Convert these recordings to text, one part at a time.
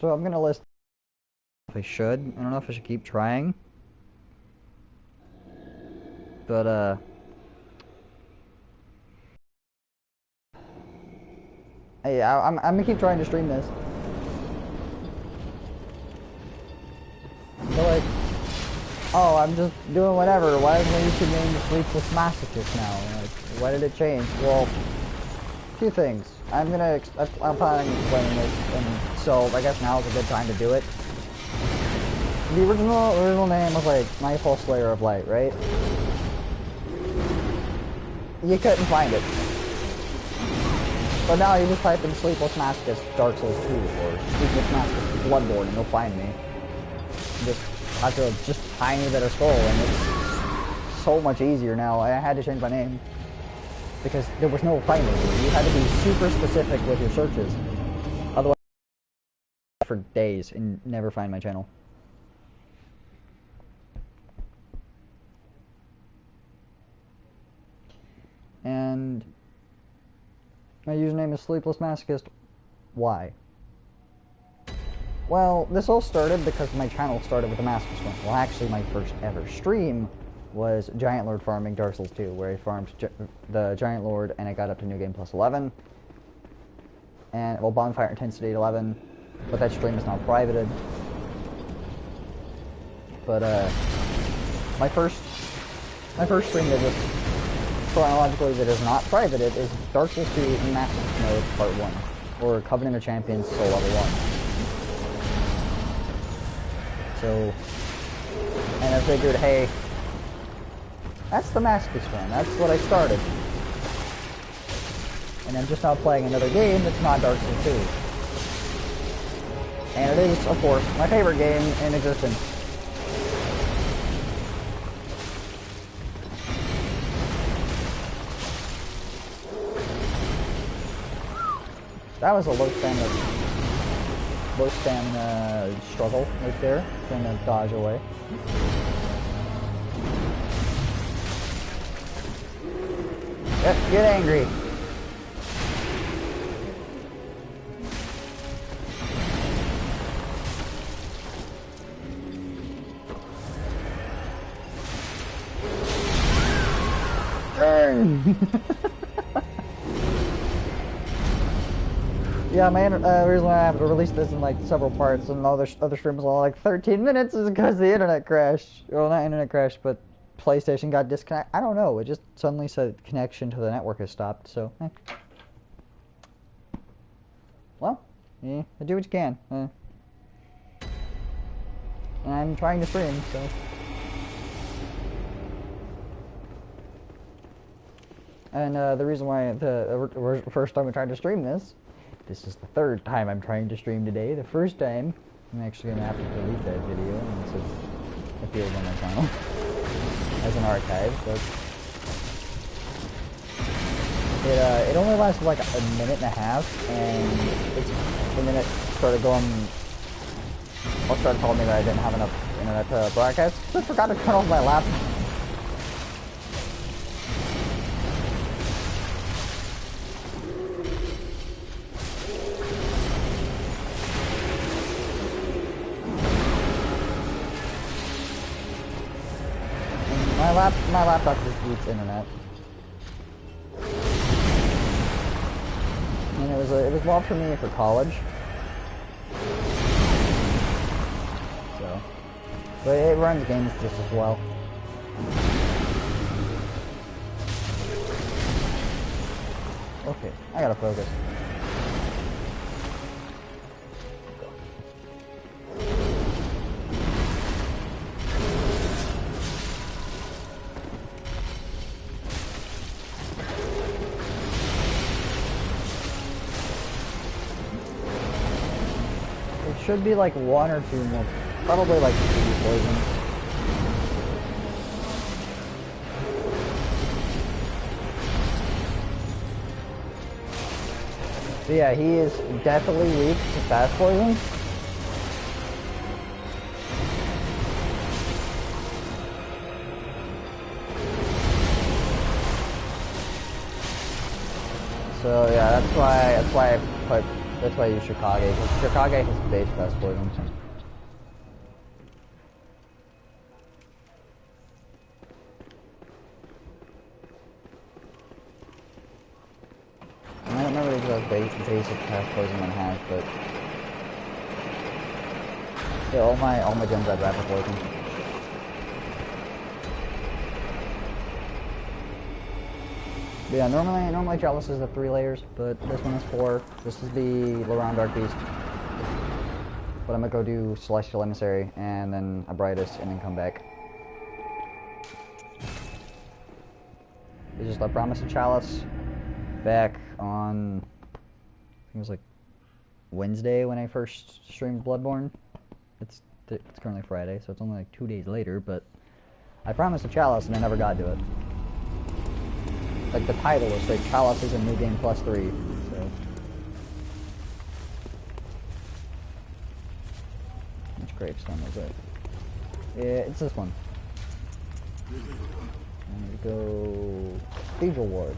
So I'm gonna list if I should. I don't know if I should keep trying. But, hey, I'm gonna keep trying to stream this. But like, oh, I'm just doing whatever. Why is my YouTube name the Sleepless Masochist now? Like, why did it change? Well, two things. I'm planning on explaining this, and so I guess now is a good time to do it. The original name was like Nightfall Slayer of Light, right? You couldn't find it. But now you just type in Sleepless Masochist Dark Souls 2 or Sleepless Masochist Bloodborne and you'll find me. Just after a just tiny bit of scroll, and it's so much easier now. I had to change my name because there was no finding. You had to be super specific with your searches. Otherwise, for days and never find my channel. And my username is Sleepless Masochist. Why? Well, this all started because my channel started with the Masochist one. Well, actually, my first ever stream was Giant Lord farming Dark Souls 2, where I farmed the Giant Lord and I got up to New Game Plus 11. And, well, Bonfire Intensity 11, but that stream is now privated. But, my first stream that was chronologically that is not privated is Dark Souls 2 in Masochist Mode Part 1, or Covenant of Champions Soul Level 1. So, and I figured, hey, that's the Masochist one. That's what I started. And I'm just now playing another game that's not Dark Souls 2. And it is, of course, my favorite game in existence. That was a low stamina struggle right there, trying to dodge away. Yep, get angry. Turn! Yeah, the reason why I have to release this in like several parts and other streams are like 13 minutes is because the internet crashed. Well, not internet crashed, but PlayStation got disconnected. I don't know. It just suddenly said connection to the network has stopped. So, well, yeah, do what you can. I'm trying to stream, so. And the reason why the first time I tried to stream this is the third time I'm trying to stream today. The first time, I'm actually going to have to delete that video once it appears on my channel as an archive, but it only lasted like a minute and a half, and the minute started going, well, started telling me that I didn't have enough internet to broadcast. I forgot to turn off my laptop. My laptop just eats internet, and it was well for me for college. So, but it runs games just as well. Okay, I gotta focus. Should be like one or two more, probably like 2 poisons. So yeah, he is definitely weak to fast poison. So yeah, that's why I put That's why I use Shikage, because Shikage has base fast poison. I don't remember the exact base of fast poison one has, but yeah, all my gens had rapid poison. But yeah, normally chalices have 3 layers, but this one is 4. This is the Laurent Dark Beast. But I'm gonna go do Celestial Emissary and then a Brightest and then come back. It's just I promised a chalice back on, I think it was like Wednesday when I first streamed Bloodborne. It's currently Friday, so it's only like 2 days later, but I promised a chalice and I never got to it. Like the title was straight Chalices in New Game +3, so. Which gravestone was it? Yeah, it's this one. I'm gonna go Cathedral Ward.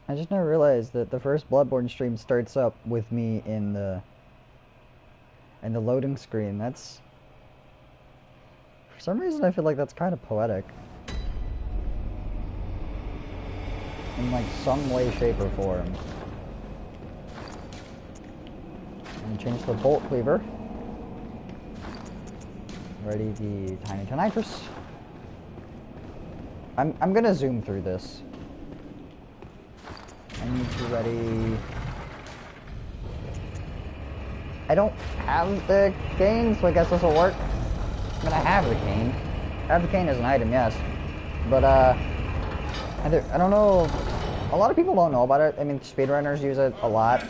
I just never realized that the first Bloodborne stream starts up with me in the loading screen. That's, for some reason I feel like that's kind of poetic. In like some way, shape, or form. And change the Bolt Cleaver. Ready the Tiny Tonitrus. I'm gonna zoom through this. I need to ready. I don't have the cane, so I guess this will work. I mean, I have the cane. I have the cane as an item, yes. But, I don't know. A lot of people don't know about it. I mean, speedrunners use it a lot.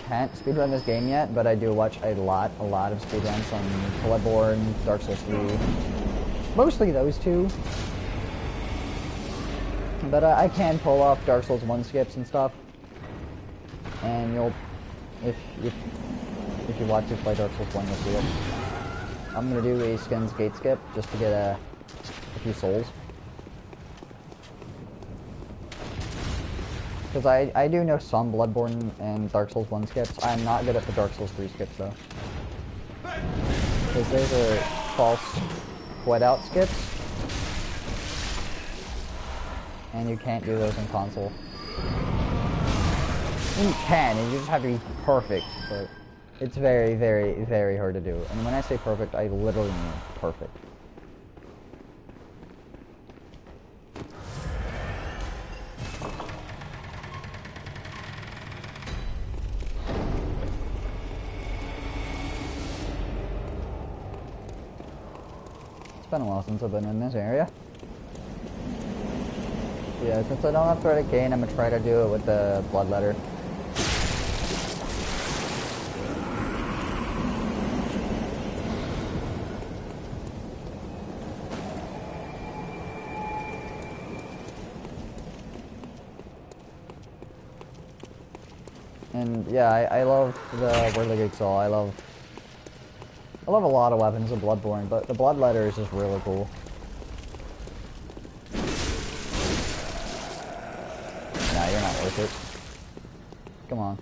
Can't speedrun this game yet, but I do watch a lot of speedruns on Bloodborne, Dark Souls 3. Mostly those two. But I can pull off Dark Souls 1 skips and stuff. And you'll, if you watch me play Dark Souls 1, you'll see it. I'm gonna do a Skins Gate skip just to get a few souls. Because I do know some Bloodborne and Dark Souls 1 skips. I'm not good at the Dark Souls 3 skips though. Because those are false wet-out skips. And you can't do those in console. You can, and you just have to be perfect, but it's very, very, very hard to do. And when I say perfect, I literally mean perfect. It's been a while since I've been in this area. Yeah, since I don't have Threaded Cane, I'm gonna try to do it with the Bloodletter. And yeah, I love the Whirligig Saw. I love a lot of weapons in Bloodborne, but the Bloodletter is just really cool. Nah, you're not worth it. Come on.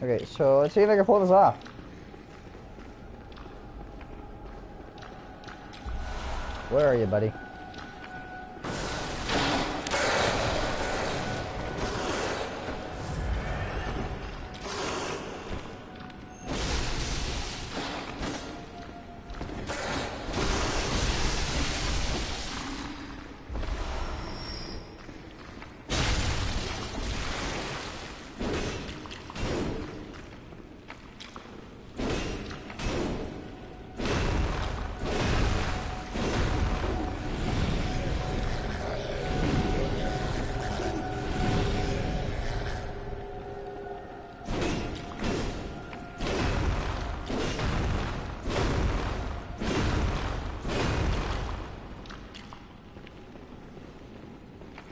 Okay, so let's see if I can pull this off. Where are you, buddy?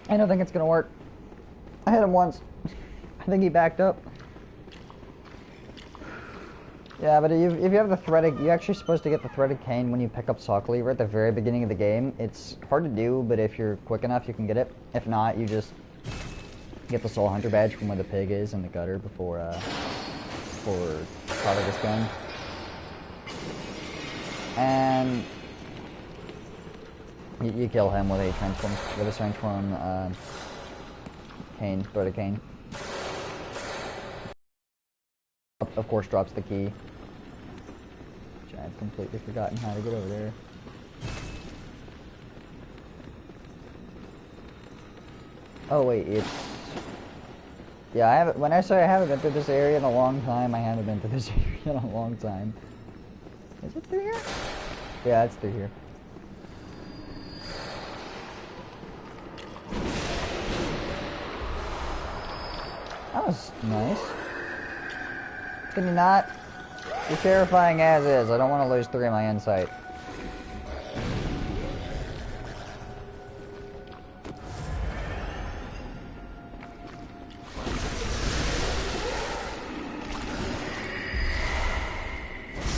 I don't think it's gonna work. I hit him once. I think he backed up. Yeah, but if you have the threaded, you're actually supposed to get the threaded cane when you pick up Sock Lever at the very beginning of the game. It's hard to do, but if you're quick enough, you can get it. If not, you just get the Soul Hunter badge from where the pig is in the gutter before Prodigus gun. And you kill him with a transform cane, threaded cane. Of course, drops the key. Which I've completely forgotten how to get over there. Oh wait, it's... Yeah, I haven't... When I say I haven't been through this area in a long time, I haven't been through this area in a long time. Is it through here? Yeah, it's through here. That was nice. Can you not? You're terrifying as is. I don't want to lose 3 of my insight.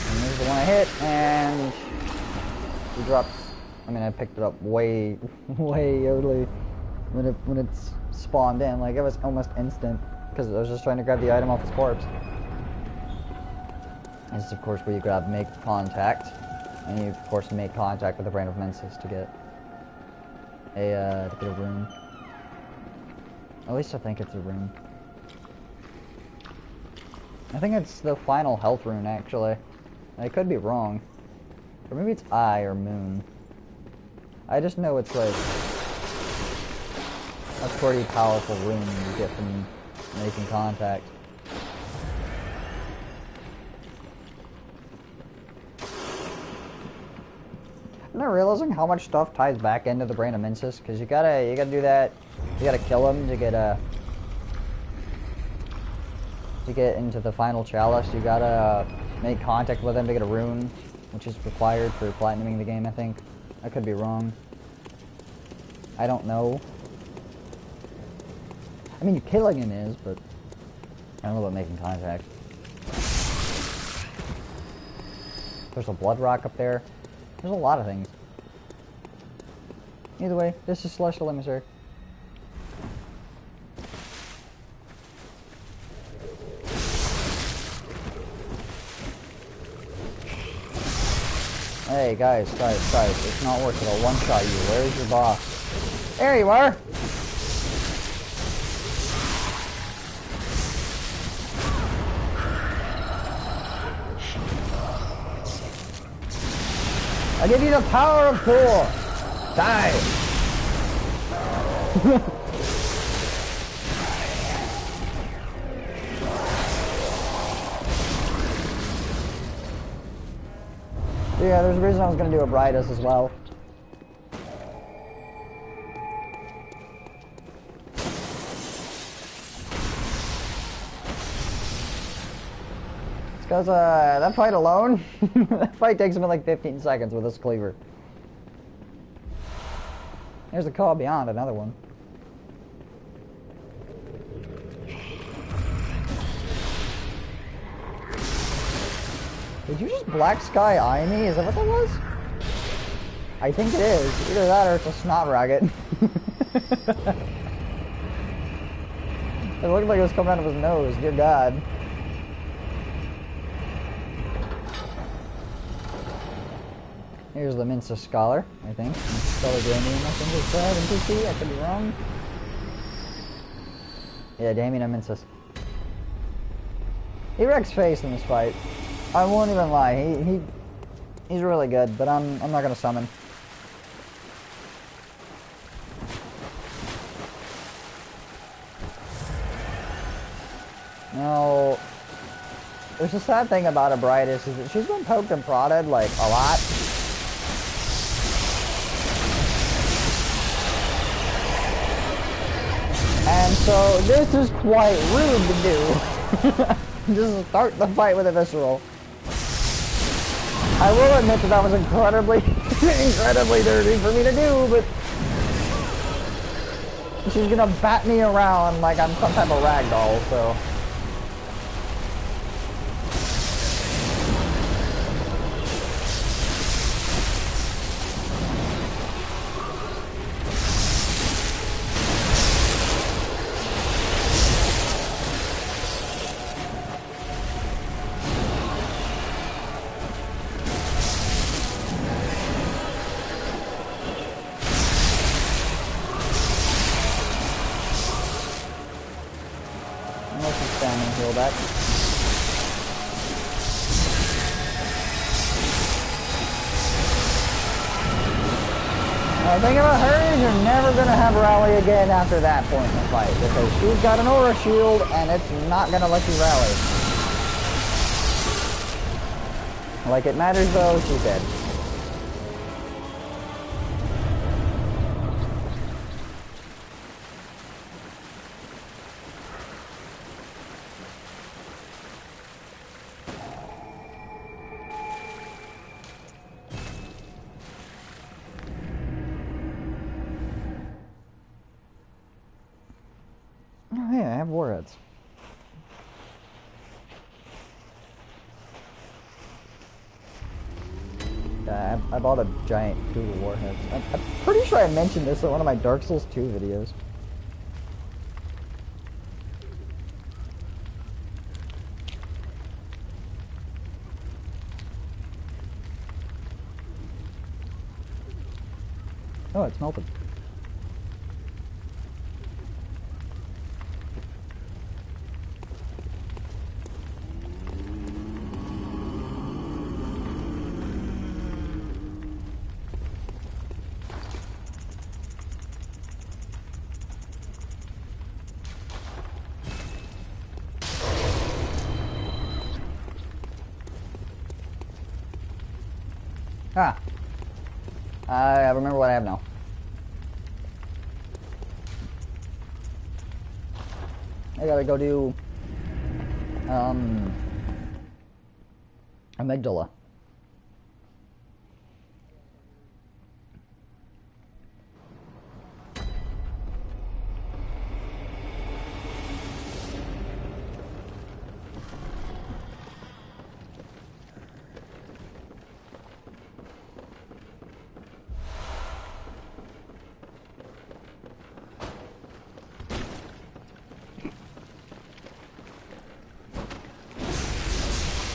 And there's the one I hit, and he dropped. I mean, I picked it up way early when it's spawned in. Like, it was almost instant because I was just trying to grab the item off his corpse. This is, of course, where you grab make contact, and you, of course, make contact with the Brain of Mensis to get a rune. At least I think it's a rune. I think it's the final health rune, actually. I could be wrong. Or maybe it's Eye or Moon. I just know it's like a pretty powerful rune you get from making contact. I'm not realizing how much stuff ties back into the Brain of Mensis, because you gotta do that. You gotta kill him to get into the final chalice. You gotta make contact with him to get a rune, which is required for platinuming the game, I think. I could be wrong. I don't know. I mean, killing him is, but I don't know about making contact. There's a blood rock up there. There's a lot of things. Either way, this is Celestial Emissary. Hey, guys, it's not worth it. I'll one-shot you. Where's your boss? There you are! I give you the power of Thor! Die! Yeah, there's a reason I was gonna do a Bridus as well. It's because, that fight alone, that fight takes me like 15 seconds with this cleaver. There's a call beyond, another one. Did you just black sky eye me? Is that what that was? I think it is. Either that or it's a snot racket. It looked like it was coming out of his nose, dear God. Here's the Mensis Scholar, I think. Scholar Damien, I think it's said in PC. I could be wrong. Yeah, Damien and Mensis. He wrecks face in this fight. I won't even lie. He's really good, but I'm not gonna summon. No. There's a sad thing about a Bridus is that she's been poked and prodded like a lot. And so this is quite rude to do. Just start the fight with a visceral. I will admit that was incredibly dirty for me to do, but she's gonna bat me around like I'm some type of rag doll, so. The thing about her is you're never going to have rally again after that point in the fight, because she's got an aura shield and it's not going to let you rally. Like it matters though, she's dead. Oh yeah, I have warheads. Yeah, I bought a giant pool of warheads. I'm pretty sure I mentioned this in one of my Dark Souls 2 videos. Oh, it's melted. Ah. I remember what I have now. I gotta go do amygdala.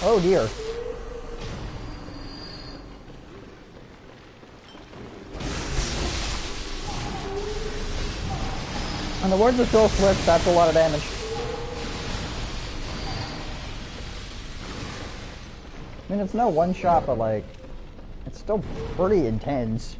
Oh dear. And the words of Phil Flip, that's a lot of damage. I mean, it's no one shot, but like, it's still pretty intense.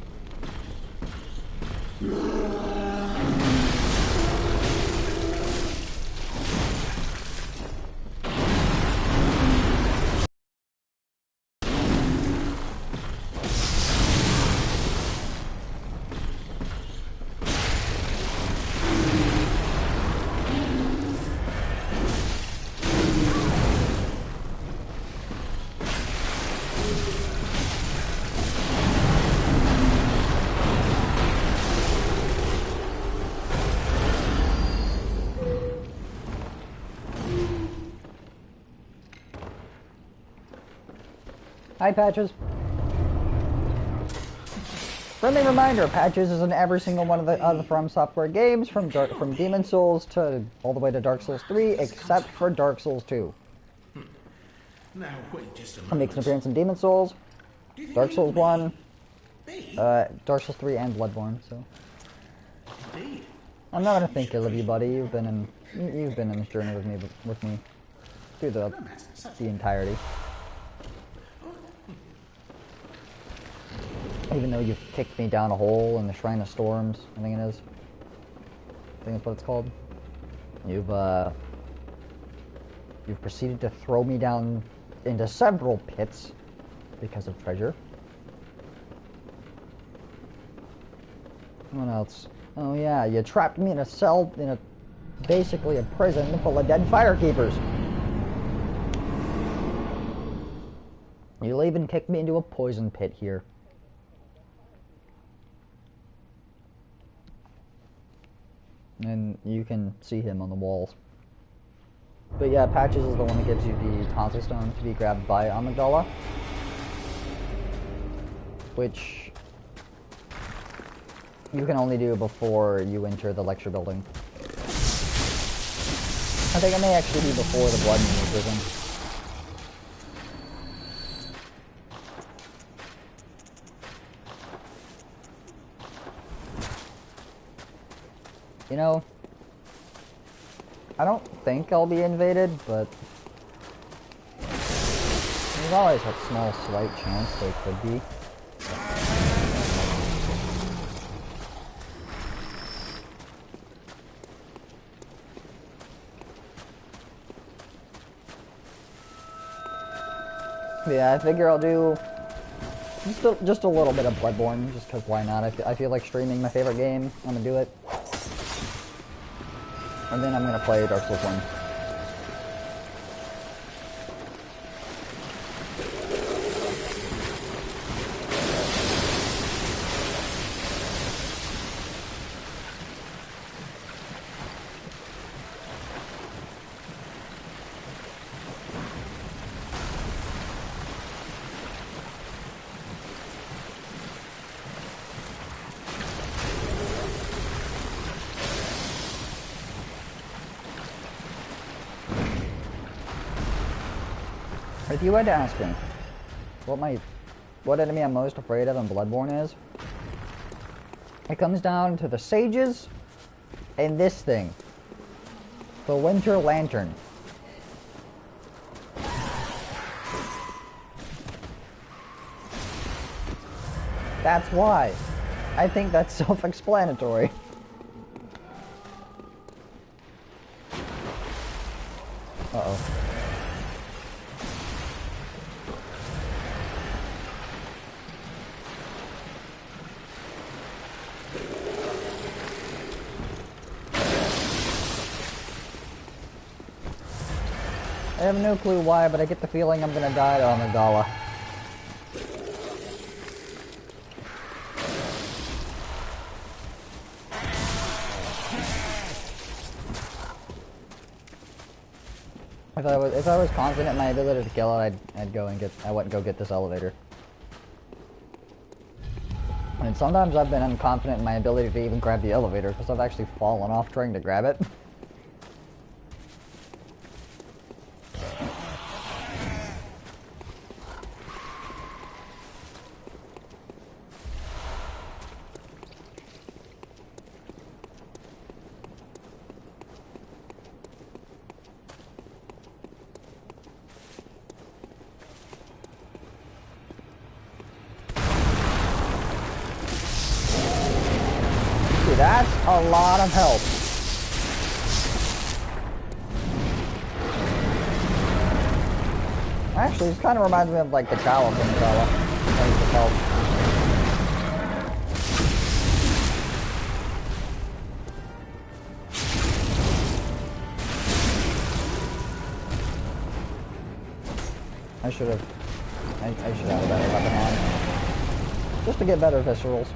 Hi, Patches. Friendly reminder, Patches is in every single one of the From Software games, from Demon Souls to all the way to Dark Souls 3, except for Dark Souls 2. Now wait just a moment. He makes an appearance in Demon Souls, Dark Souls 1, Dark Souls 3, and Bloodborne. So I'm not gonna think ill of you, buddy. You've been in this journey with me through the entirety. Even though you've kicked me down a hole in the Shrine of Storms, I think it is. I think that's what it's called. You've proceeded to throw me down into several pits because of treasure. What else? Oh yeah, you trapped me in a cell, basically a prison full of dead firekeepers. You'll even kick me into a poison pit here. And you can see him on the walls. But yeah, Patches is the one that gives you the tonsil stone to be grabbed by Amygdala. Which you can only do before you enter the lecture building. I think it may actually be before the blood moon prison. You know, I don't think I'll be invaded, but there's always a small, slight chance they could be. Yeah, I figure I'll do just a little bit of Bloodborne, just because why not? I feel like streaming my favorite game. I'm gonna do it. And then I'm gonna play Dark Souls 1. If you had to ask me what enemy I'm most afraid of in Bloodborne is, it comes down to the sages and this thing. The Winter Lantern. That's why. I think that's self-explanatory. Uh-oh. I have no clue why, but I get the feeling I'm gonna die to Amygdala. If I was confident in my ability to kill it, I wouldn't go get this elevator. And sometimes I've been unconfident in my ability to even grab the elevator because I've actually fallen off trying to grab it. That's a lot of help. Actually, this kind of reminds me of like the chalices in Zelda. Help. I should have a better weapon on. Just to get better viscerals.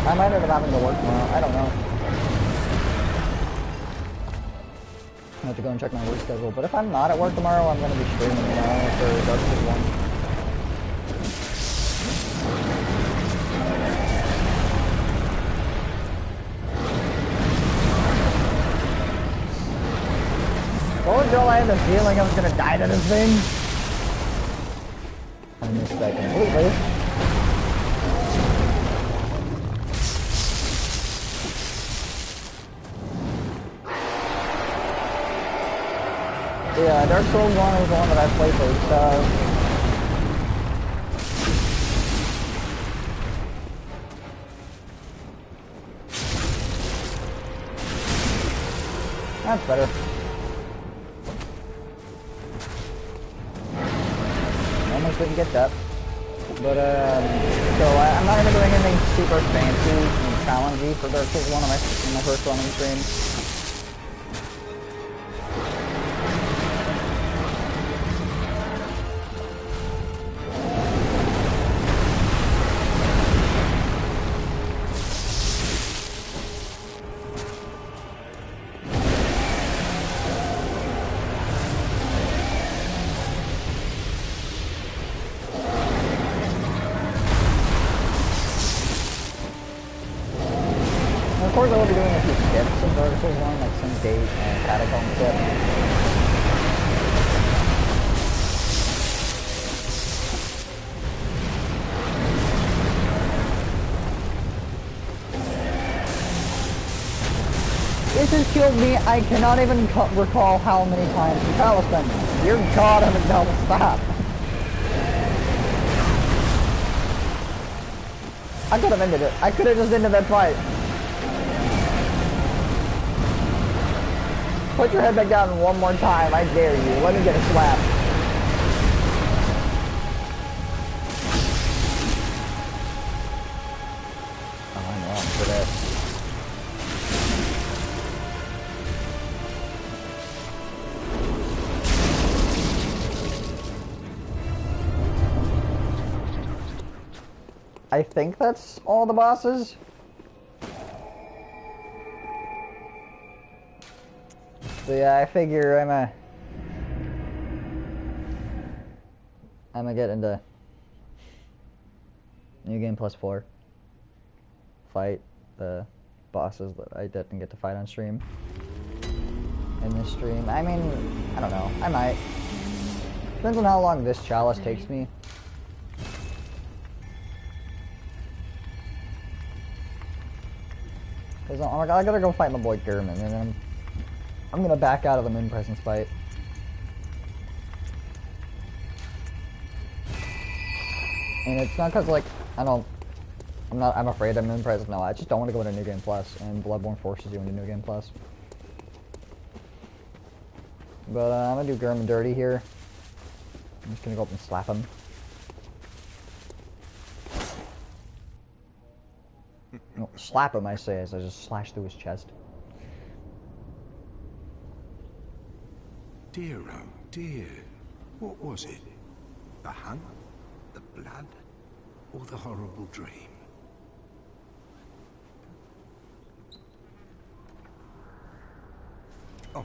I might end up having to work tomorrow. I don't know. I have to go and check my work schedule. But if I'm not at work tomorrow, I'm going to be streaming tomorrow for Dark Souls 1. Oh, Joel, I had the feeling I was going to die to this thing. I missed that completely. Yeah, Dark Souls 1 was the one that I played first. That's better. almost didn't get that. But, so I'm not even doing anything super fancy and challenging for Dark Souls 1 in my first running stream. Of course, I will be doing a few skips in Dark Souls 1, like some gate and catacomb skip. This has killed me. I cannot even recall how many times the chalice been. Dear God, I'm a double stop. I could have ended it. I could have just ended that fight. Put your head back down one more time, I dare you. Let me get a slap. Oh, I'm wrong for that. I think that's all the bosses. So yeah, I figure I'm gonna get into New Game Plus 4. Fight the bosses that I didn't get to fight on stream. In this stream. I mean, I don't know. I might. Depends on how long this chalice takes me. Cause oh my god, I gotta go fight my boy German, and then I'm gonna back out of the Moon Presence fight. And it's not cause like, I'm afraid of Moon Presence, no, I just don't want to go into New Game Plus, and Bloodborne forces you into New Game Plus. But I'm gonna do German dirty here. I'm just gonna go up and slap him. No, slap him, I say, as I just slash through his chest. Dear, oh dear. What was it? The hunt? The blood? Or the horrible dream? Oh,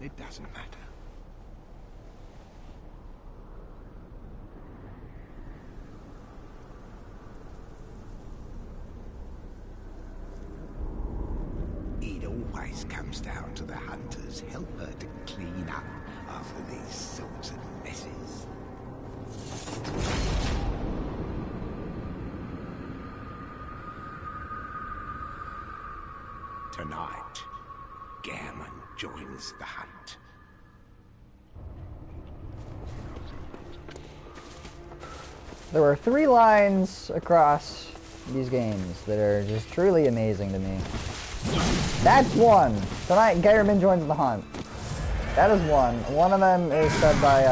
it doesn't matter. It always comes down to the hunter's helper to clean up after these sorts of messes. Tonight, Gammon joins the hunt. There are 3 lines across these games that are just truly amazing to me. That's one! Tonight, Gammon joins the hunt. That is one. One of them is said by,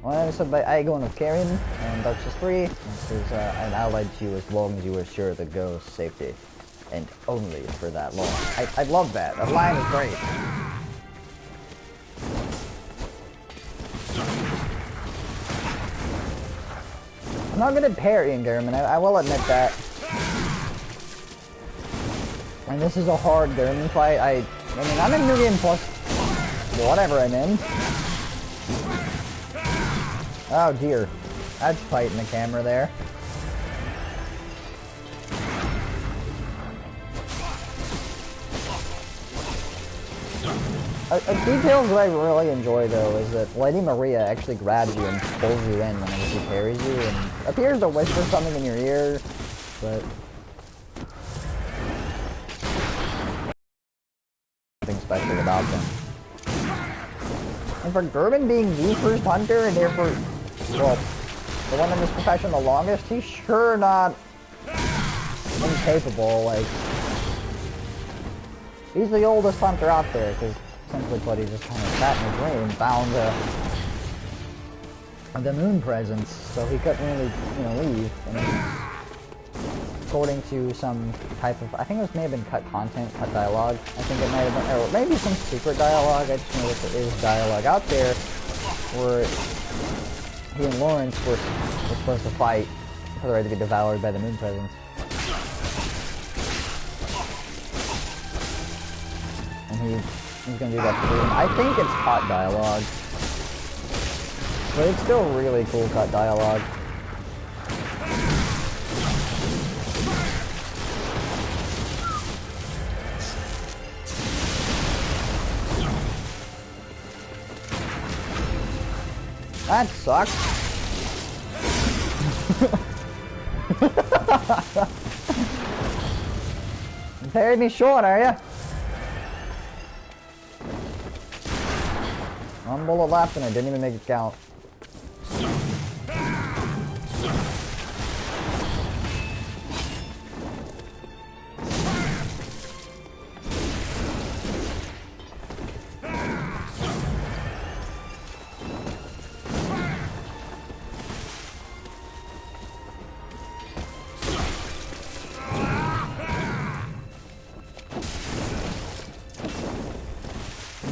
one of them is said by Aegon of Cairn and Dark Souls 3. This is an allied to you as long as you assure the ghost's safety. And only for that long. I love that. That line is great. I'm not good at parrying, German. I will admit that. And this is a hard German fight. I mean, I'm in New Game Plus. Whatever I'm in. Oh dear. That's fighting the camera there. A detail that I really enjoy, though, is that Lady Maria actually grabs you and pulls you in whenever she parries you, and appears to whisper something in your ear, but nothing special about them. And for Gerben being the first hunter, and therefore, well, the one in this profession the longest, he's sure not incapable, like, he's the oldest hunter out there, because simply put, he just kind of sat in his room, found the moon presence, so he couldn't really, you know, leave. And according to some type of, I think it may have been cut content, cut dialogue. I think it might have been, or maybe some secret dialogue. I just know that there is dialogue out there where he and Lawrence were supposed to fight for the right to be devoured by the moon presence. And he's gonna do that for him. I think it's cut dialogue. But it's still really cool cut dialogue. That sucks. Buried me short, are ya? One bullet left and I didn't even make it count.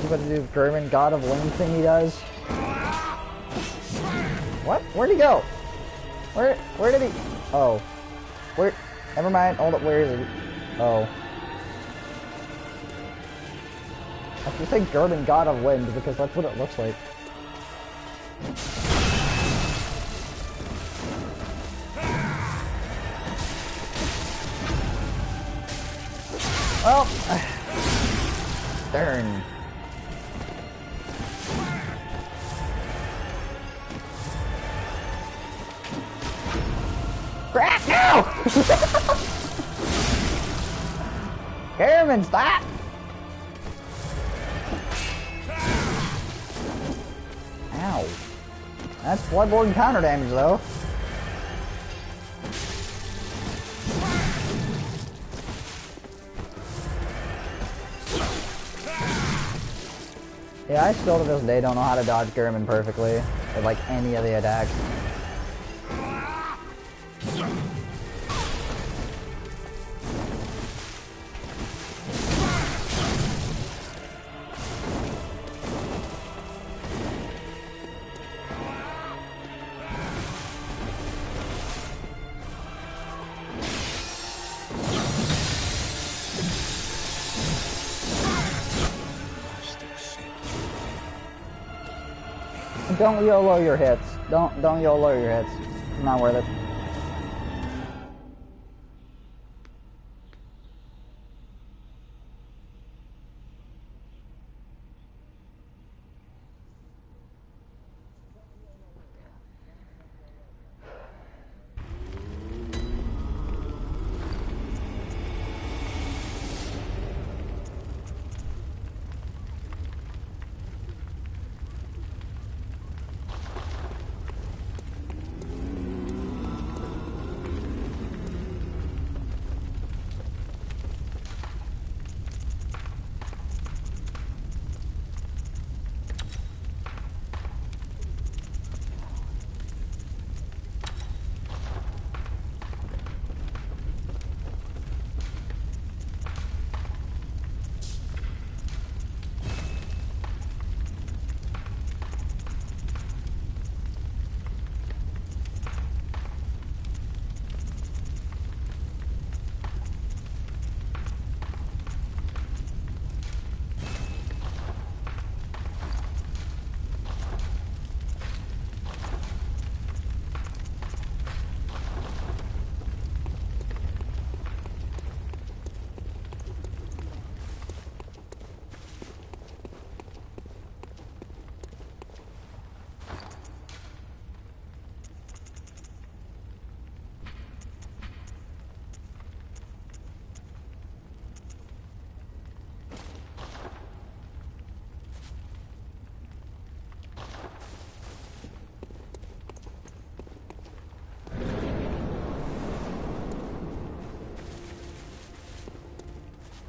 What to do, German God of Wind thing he does? What? Where'd he go? Where did he? Oh. Where? Never mind. Hold up. Where is he? Oh. I should say German God of Wind because that's what it looks like. Oh. Darn. Crap, no! German, stop! Ow. That's Bloodborne counter damage, though. Yeah, I still to this day don't know how to dodge German perfectly, or like any of the attacks. Don't YOLO your hits. Don't YOLO your hits. It's not worth it.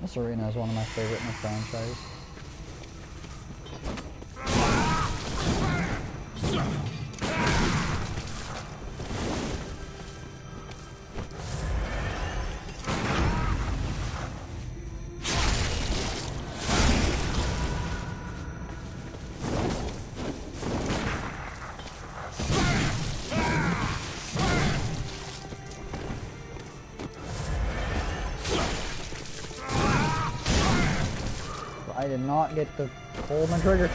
This arena is one of my favorite in the franchise. did not get to pull my trigger.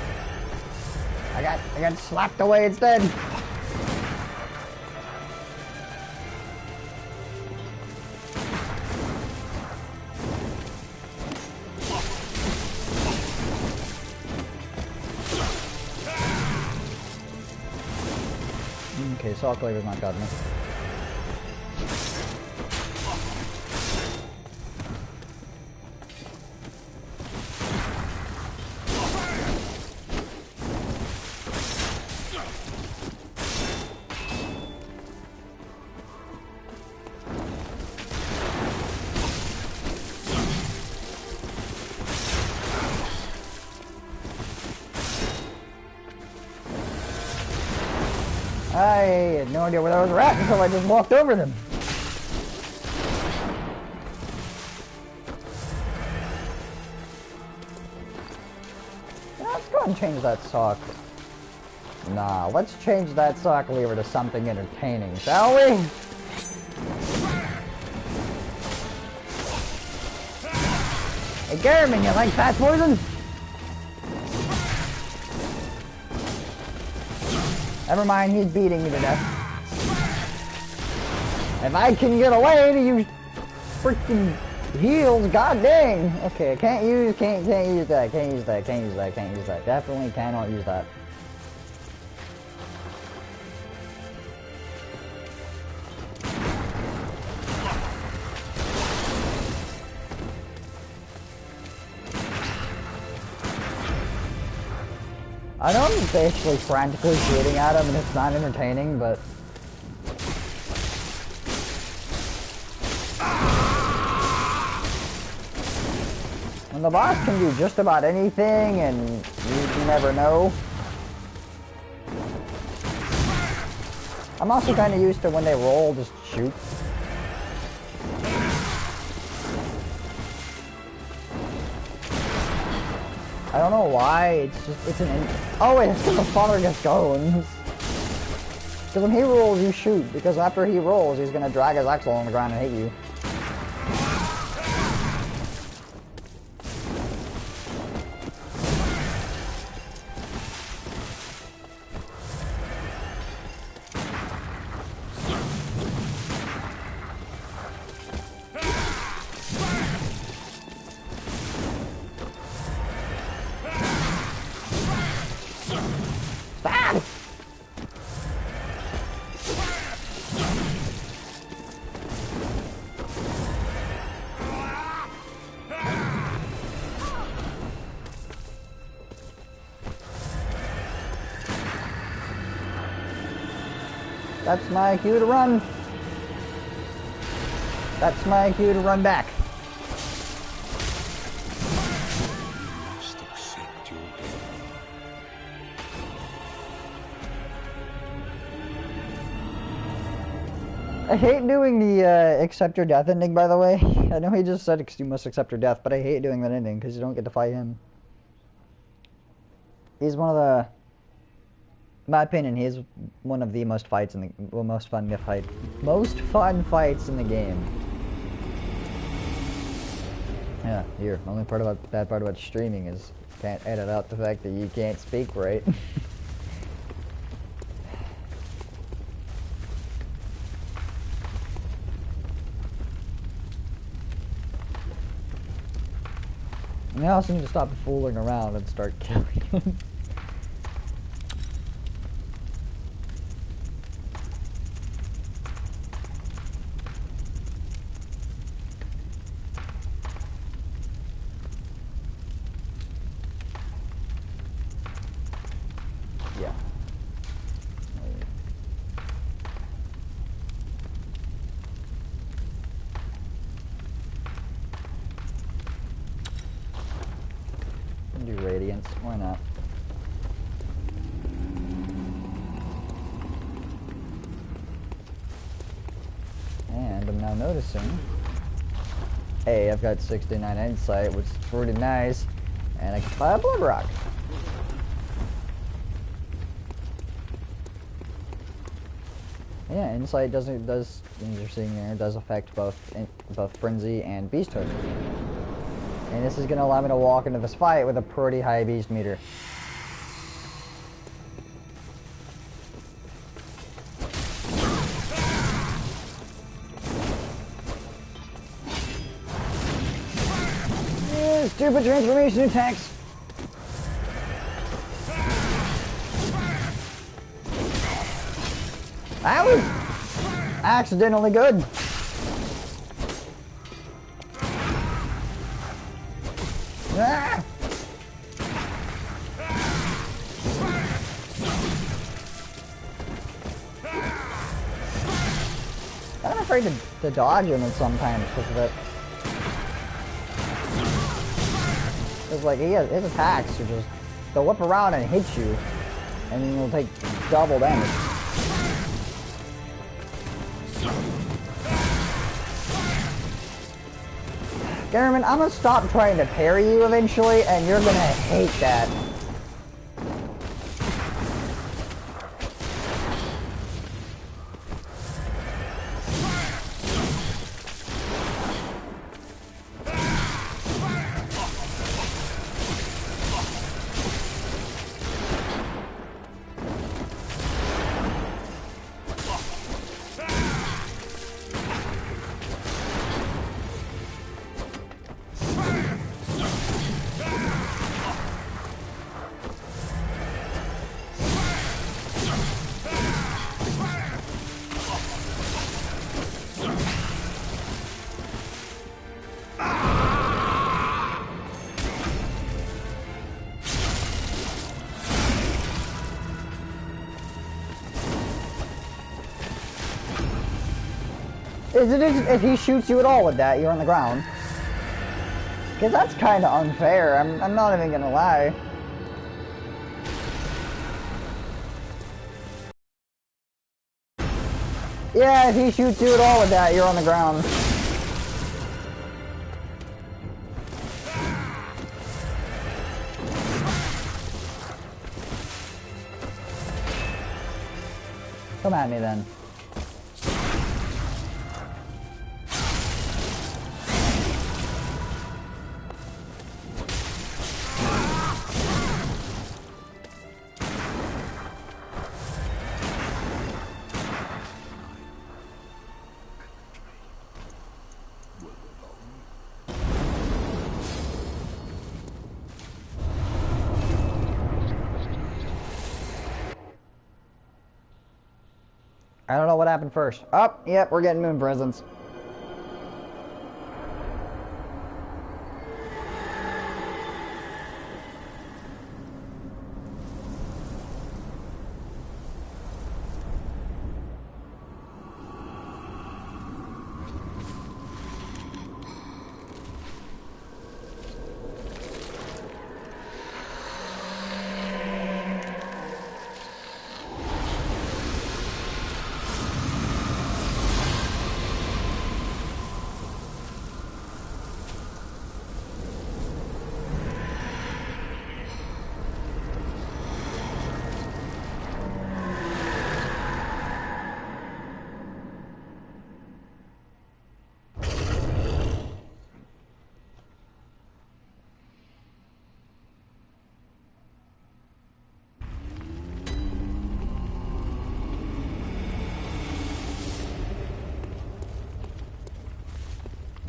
I got slapped away instead. Okay, Saw Claver's not got me. I had no idea where those were at until I just walked over them. Let's go and change that sock. Nah, let's change that sock lever to something entertaining, shall we? Hey Garmin, you like fat poison? Never mind, he's beating me to death. If I can get away to use freaking heals, god dang. Okay, I can't use that, can't use that. Definitely cannot use that. I know I'm basically frantically shooting at him and it's not entertaining, but... when the boss can do just about anything and you never know. I'm also kind of used to when they roll, just shoot. I don't know why, it's oh wait, it's because the father gets gones. Because when he rolls, you shoot, because after he rolls, he's gonna drag his axle on the ground and hit you. That's my cue to run. That's my cue to run back. You must accept your death. I hate doing the accept your death ending, by the way. I know he just said you must accept your death, but I hate doing that ending because you don't get to fight him. He's one of the... in my opinion, he's one of the most fights in the most fun fights in the game. Yeah, here. Only bad part about streaming is can't edit out the fact that you can't speak right. And I also need to stop fooling around and start killing him. Why not? And I'm now noticing, hey, I've got 69 insight, which is pretty nice, and I can fly a blood rock. Yeah, insight does, as you're seeing there, does affect both frenzy and beast hood. And this is going to allow me to walk into this fight with a pretty high beast meter. Yeah, stupid transformation attacks! That was accidentally good. Ah! I'm afraid to dodge him sometimes because of it. It's like his attacks are just, they'll whip around and hit you, and then you'll take double damage. Garmin, I'm gonna stop trying to parry you eventually, and you're gonna hate that. If he shoots you at all with that, you're on the ground. Because that's kind of unfair, I'm not even gonna lie. Yeah, if he shoots you at all with that, you're on the ground. Come at me then. I don't know what happened first. Oh, yep, we're getting moon presents.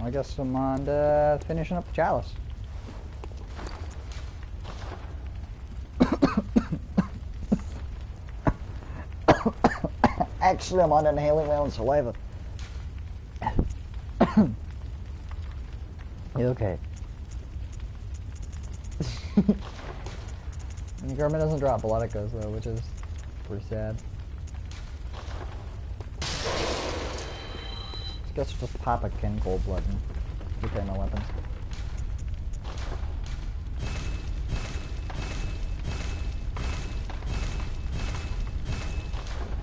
I guess I'm on to finishing up the chalice. Actually, I'm on inhaling my own saliva. You okay? And the garment doesn't drop a lot of goes though, which is pretty sad. I guess just pop a Ken Cold Blood and repair my weapons.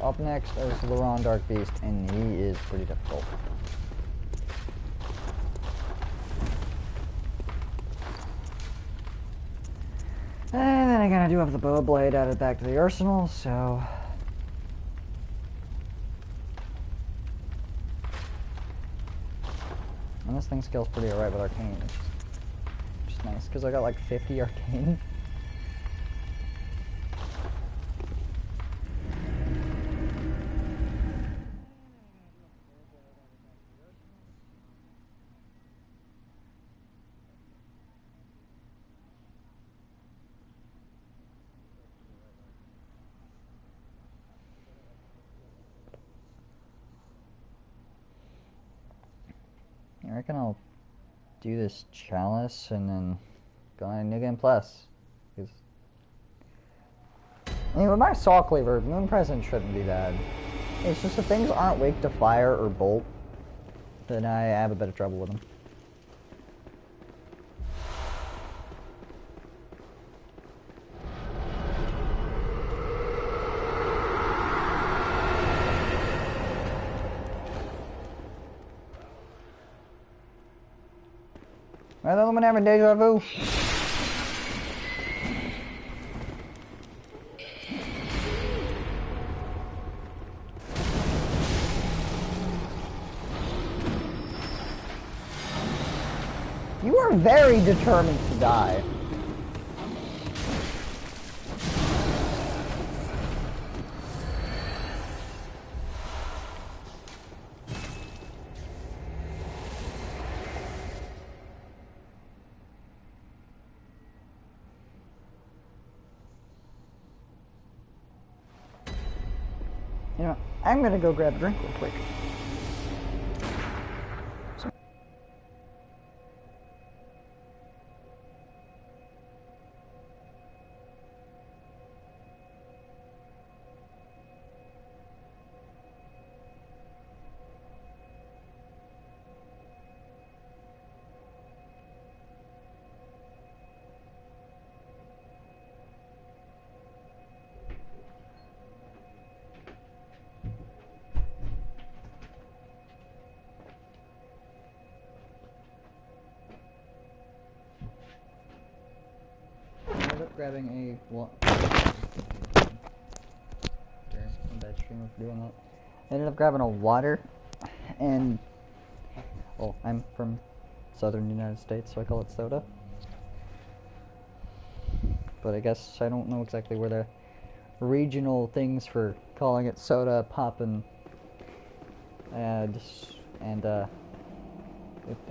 Up next is Laron Dark Beast, and he is pretty difficult. And then I do have the bow blade added back to the arsenal, so... And this thing scales pretty alright with arcane. That's nice, because I got like 50 arcane. I reckon I'll do this chalice and then go on NG+. I mean, with my saw cleaver, Moon Presence shouldn't be bad. It's just if things aren't weak to fire or bolt, then I have a bit of trouble with them. Well, I'm having deja vu. You are very determined to die. You know, I'm gonna go grab a drink real quick. Grabbing a bad stream of doing that. I ended up grabbing a water, and well, I'm from southern United States, so I call it soda. But I guess I don't know exactly where the regional things for calling it soda, pop, and I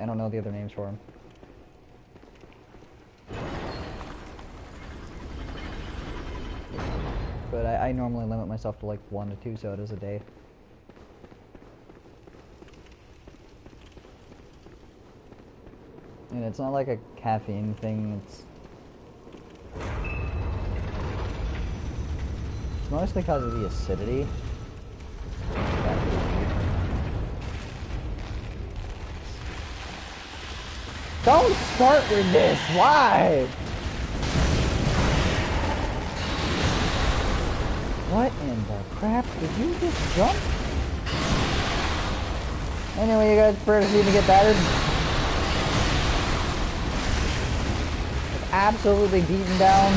don't know the other names for them. But I normally limit myself to like 1 to 2 sodas a day. And it's not like a caffeine thing, it's mostly because of the acidity. Don't start with this! Why? What in the crap? Did you just jump? Anyway, you guys proceed to get battered. Absolutely beaten down.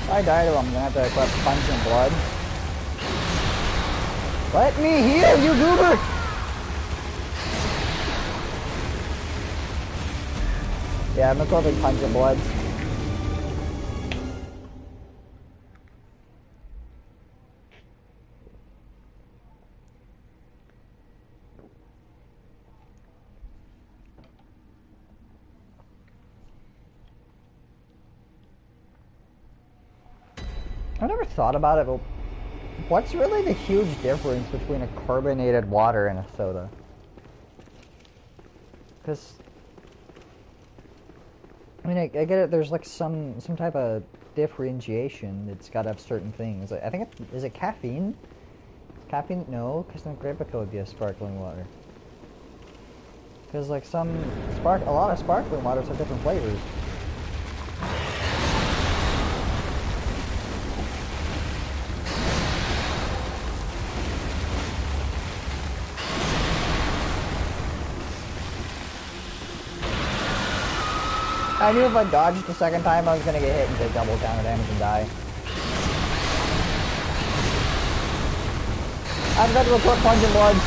If I die to him, I'm gonna have to collect punch and blood. Let me heal you, goober! Yeah, I'm equipping punch and blood. I never thought about it, but what's really the huge difference between a carbonated water and a soda? Because, I mean, I get it, there's like some type of differentiation. It's got to have certain things. I think is it caffeine? Caffeine? No, because then Grapica would be a sparkling water. Because like a lot of sparkling waters have different flavors. I knew if I dodged the second time, I was gonna get hit and take double counter damage and die. I've got to report Pungent Bloods.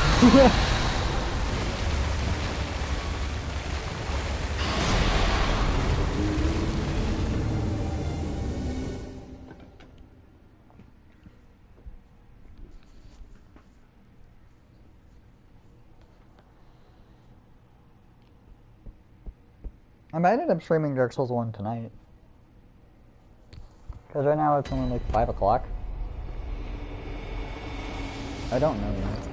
I might end up streaming Dark Souls 1 tonight. Because right now it's only like 5 o'clock. I don't know yet.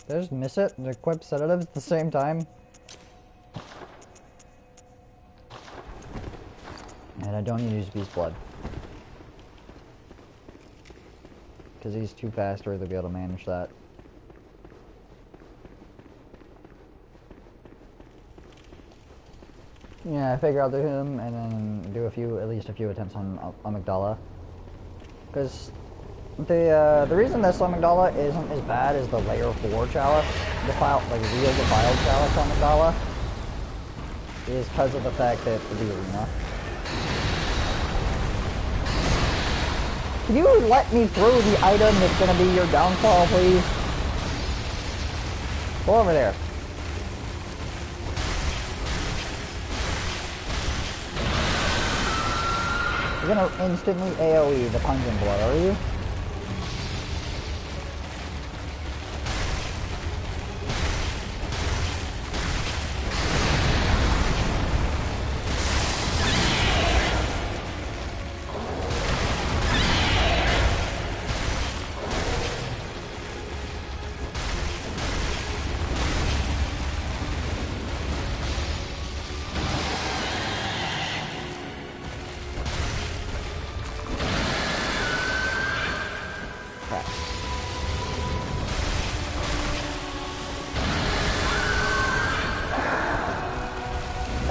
Did I just miss it and equip sedatives at the same time? And I don't need to use Beast Blood. Because he's too fast to really be able to manage that. Yeah, I figure I'll do him and then do at least a few attempts on Amygdala. Because the reason that Amygdala isn't as bad as the layer 4 chalice, real defiled chalice Amygdala, is because of the fact that the arena. Can you let me throw the item that's gonna be your downfall, please? Go over there. You're gonna instantly AoE the Pungent Blood, are you?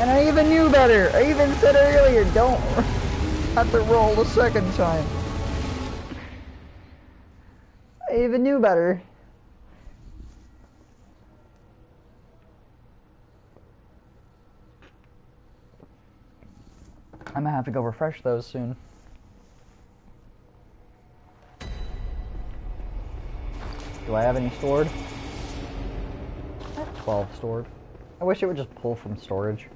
And I even knew better. I even said earlier, don't have to roll the second time. I even knew better. I'm gonna have to go refresh those soon. Do I have any stored? I have 12 stored. I wish it would just pull from storage.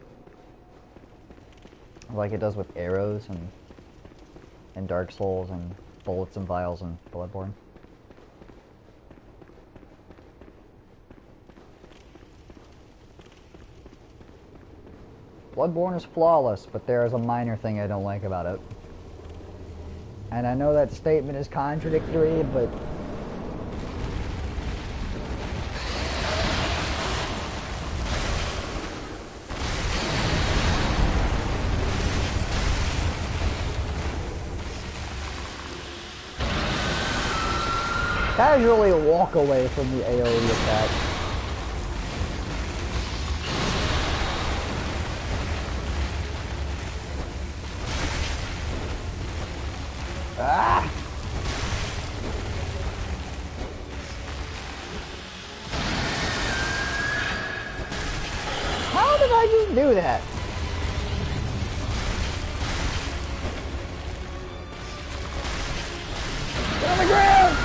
Like it does with arrows and Dark Souls and bullets and vials and Bloodborne. Bloodborne is flawless, but there is a minor thing I don't like about it. And I know that statement is contradictory, but casually walk away from the AoE attack. Ah! How did I just do that? Get on the ground!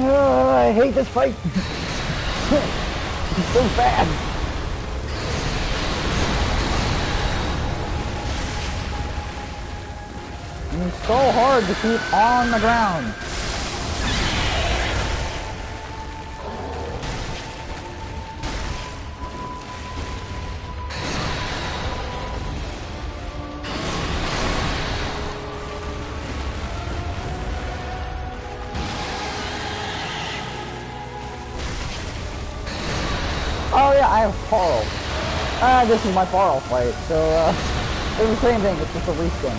I hate this fight. It's so bad. And it's so hard to keep on the ground. Oh yeah, I have Farl. This is my Farl fight, so it's the same thing, it's just a reskin.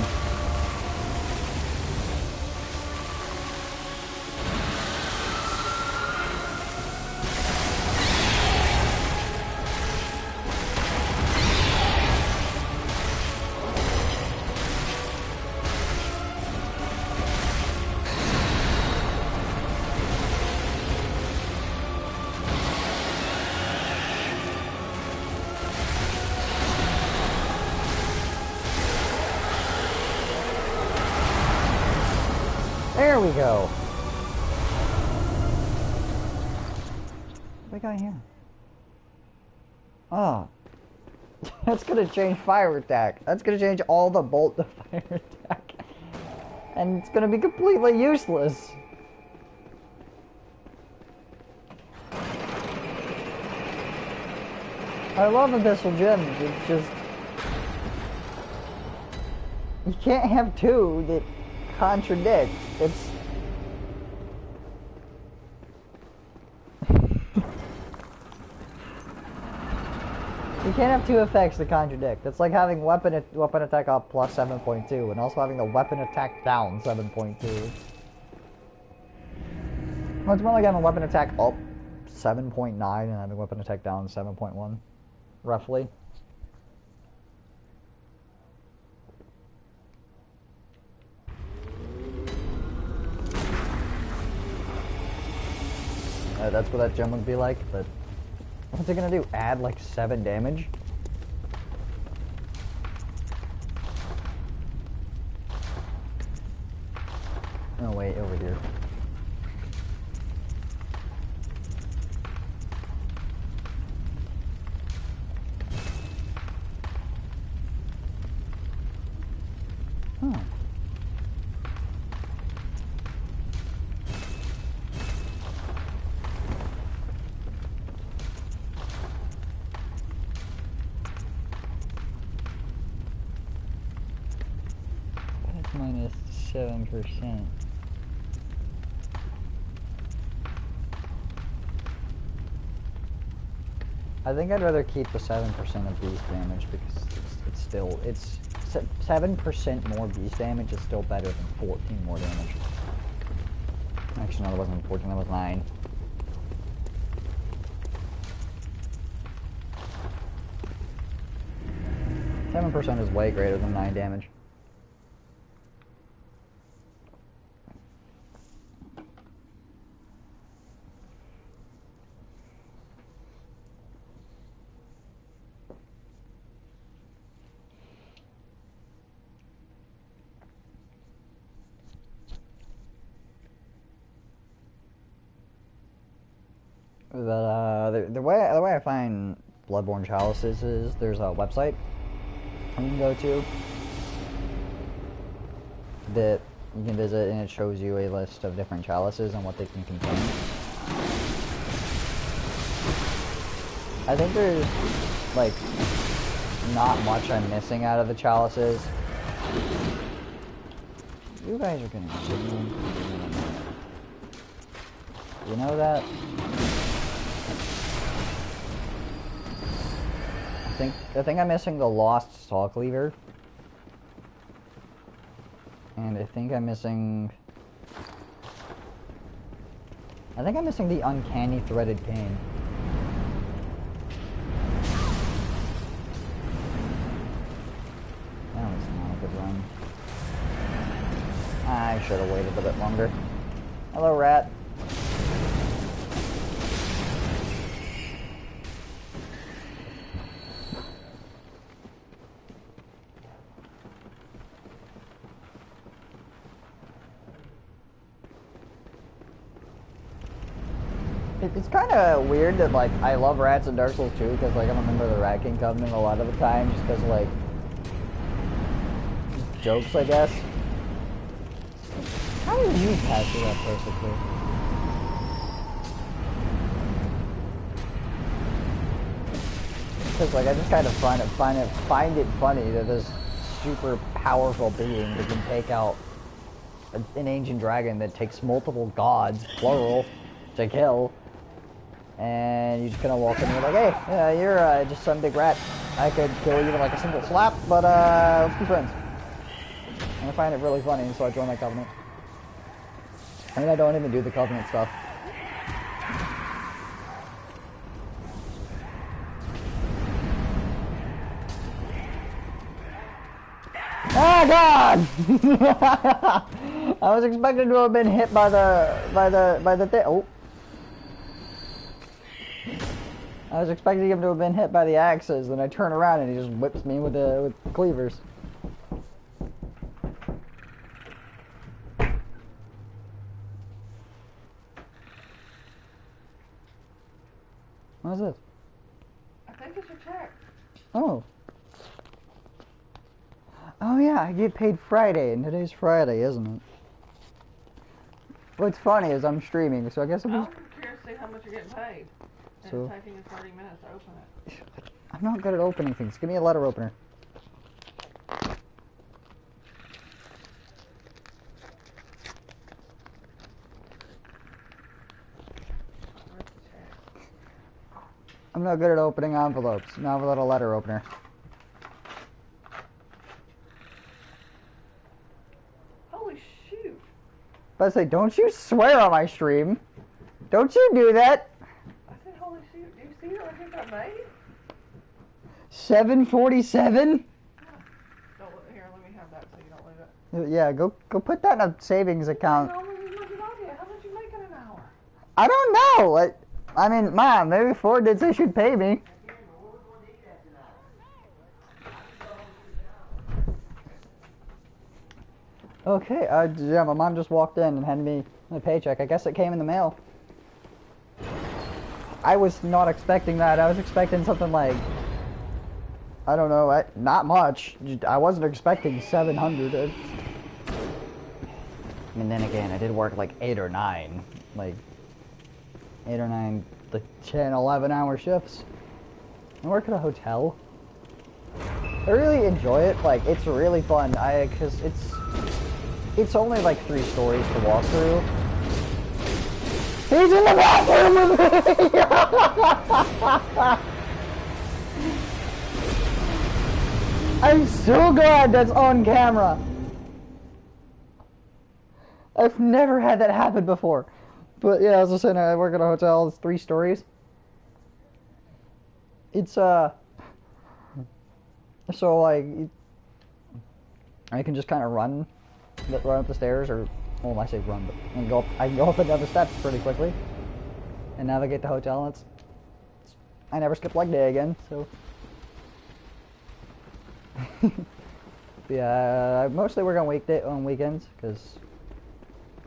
we go. What we got here? Oh. That's gonna change fire attack. That's gonna change all the bolt to fire attack. And it's gonna be completely useless. I love Abyssal Gems, it's just... You can't have two that contradict. It's... You can't have two effects that contradict. It's like having weapon attack up plus 7.2 and also having the weapon attack down 7.2. Well, it's more like having weapon attack up 7.9 and having weapon attack down 7.1, roughly. That's what that gem would be like, but what's it gonna do? Add like 7 damage? Oh wait, over here. Huh. That's minus 7%. I think I'd rather keep the 7% of beast damage because it's still, it's 7% more beast damage is still better than 14 more damage. Actually, no, that wasn't 14, that was 9. %7 is way greater than 9 damage. But the way I find Bloodborne chalices is there's a website you can go to that you can visit, and it shows you a list of different chalices and what they can contain. I think there's like not much I'm missing out of the chalices. You guys are getting signal. You know that? I think I'm missing the lost saw cleaver. And I think I'm missing the uncanny threaded cane. That was not a good run. I should have waited a bit longer. Hello, rat. It's kind of weird that, like, I love rats in Dark Souls 2 because, like, I'm a member of the Rat King Covenant a lot of the time just because, like, jokes, I guess. How did you pass through that perfectly? Because, like, I just kind of find it funny that this super powerful being that can take out an ancient dragon that takes multiple gods, plural, to kill. And you just kind of walk in and you're like, hey, yeah, you're just some big rat. I could kill you with like a single slap, but let's be friends. And I find it really funny, and so I joined that covenant. And I don't even do the covenant stuff. Oh God! I was expecting to have been hit by the thing. Oh. I was expecting him to have been hit by the axes, then I turn around and he just whips me with the cleavers. How's this? I think it's your check. Oh. Oh yeah, I get paid Friday, and today's Friday, isn't it? What's funny is I'm streaming, so I guess I'm curious to see how much you're getting paid. And So, it's taking you 30 minutes to open it. I'm not good at opening things. Give me a letter opener. Where's the check? I'm not good at opening envelopes. Not without a letter opener. Holy shoot. But I say, don't you swear on my stream. Don't you do that. I said, holy shoot. Do you see what I got made? 747? Here, let me have that so you don't leave it. Yeah, go put that in a savings account. How much you make in an hour? I don't know. I mean, Mom, maybe Ford did say she'd pay me. Okay, yeah, my mom just walked in and handed me my paycheck. I guess it came in the mail. I was not expecting that. I was expecting something like, I don't know, not much. I wasn't expecting 700. I mean, then again, I did work like 8 or 9. Like, 8 or 9, like 10, 11 hour shifts. I work at a hotel. I really enjoy it. Like, it's really fun. Cause it's only like 3 stories to walk through. He's in the bathroom with me! I'm so glad that's on camera. I've never had that happen before. But yeah, as I said, I work at a hotel. It's 3 stories. It's, so like, I can just kind of run up the stairs, or, well, I say run, but I can go up and down the steps pretty quickly and navigate the hotel. And I never skip leg day again, so. Yeah, I mostly work on weekends because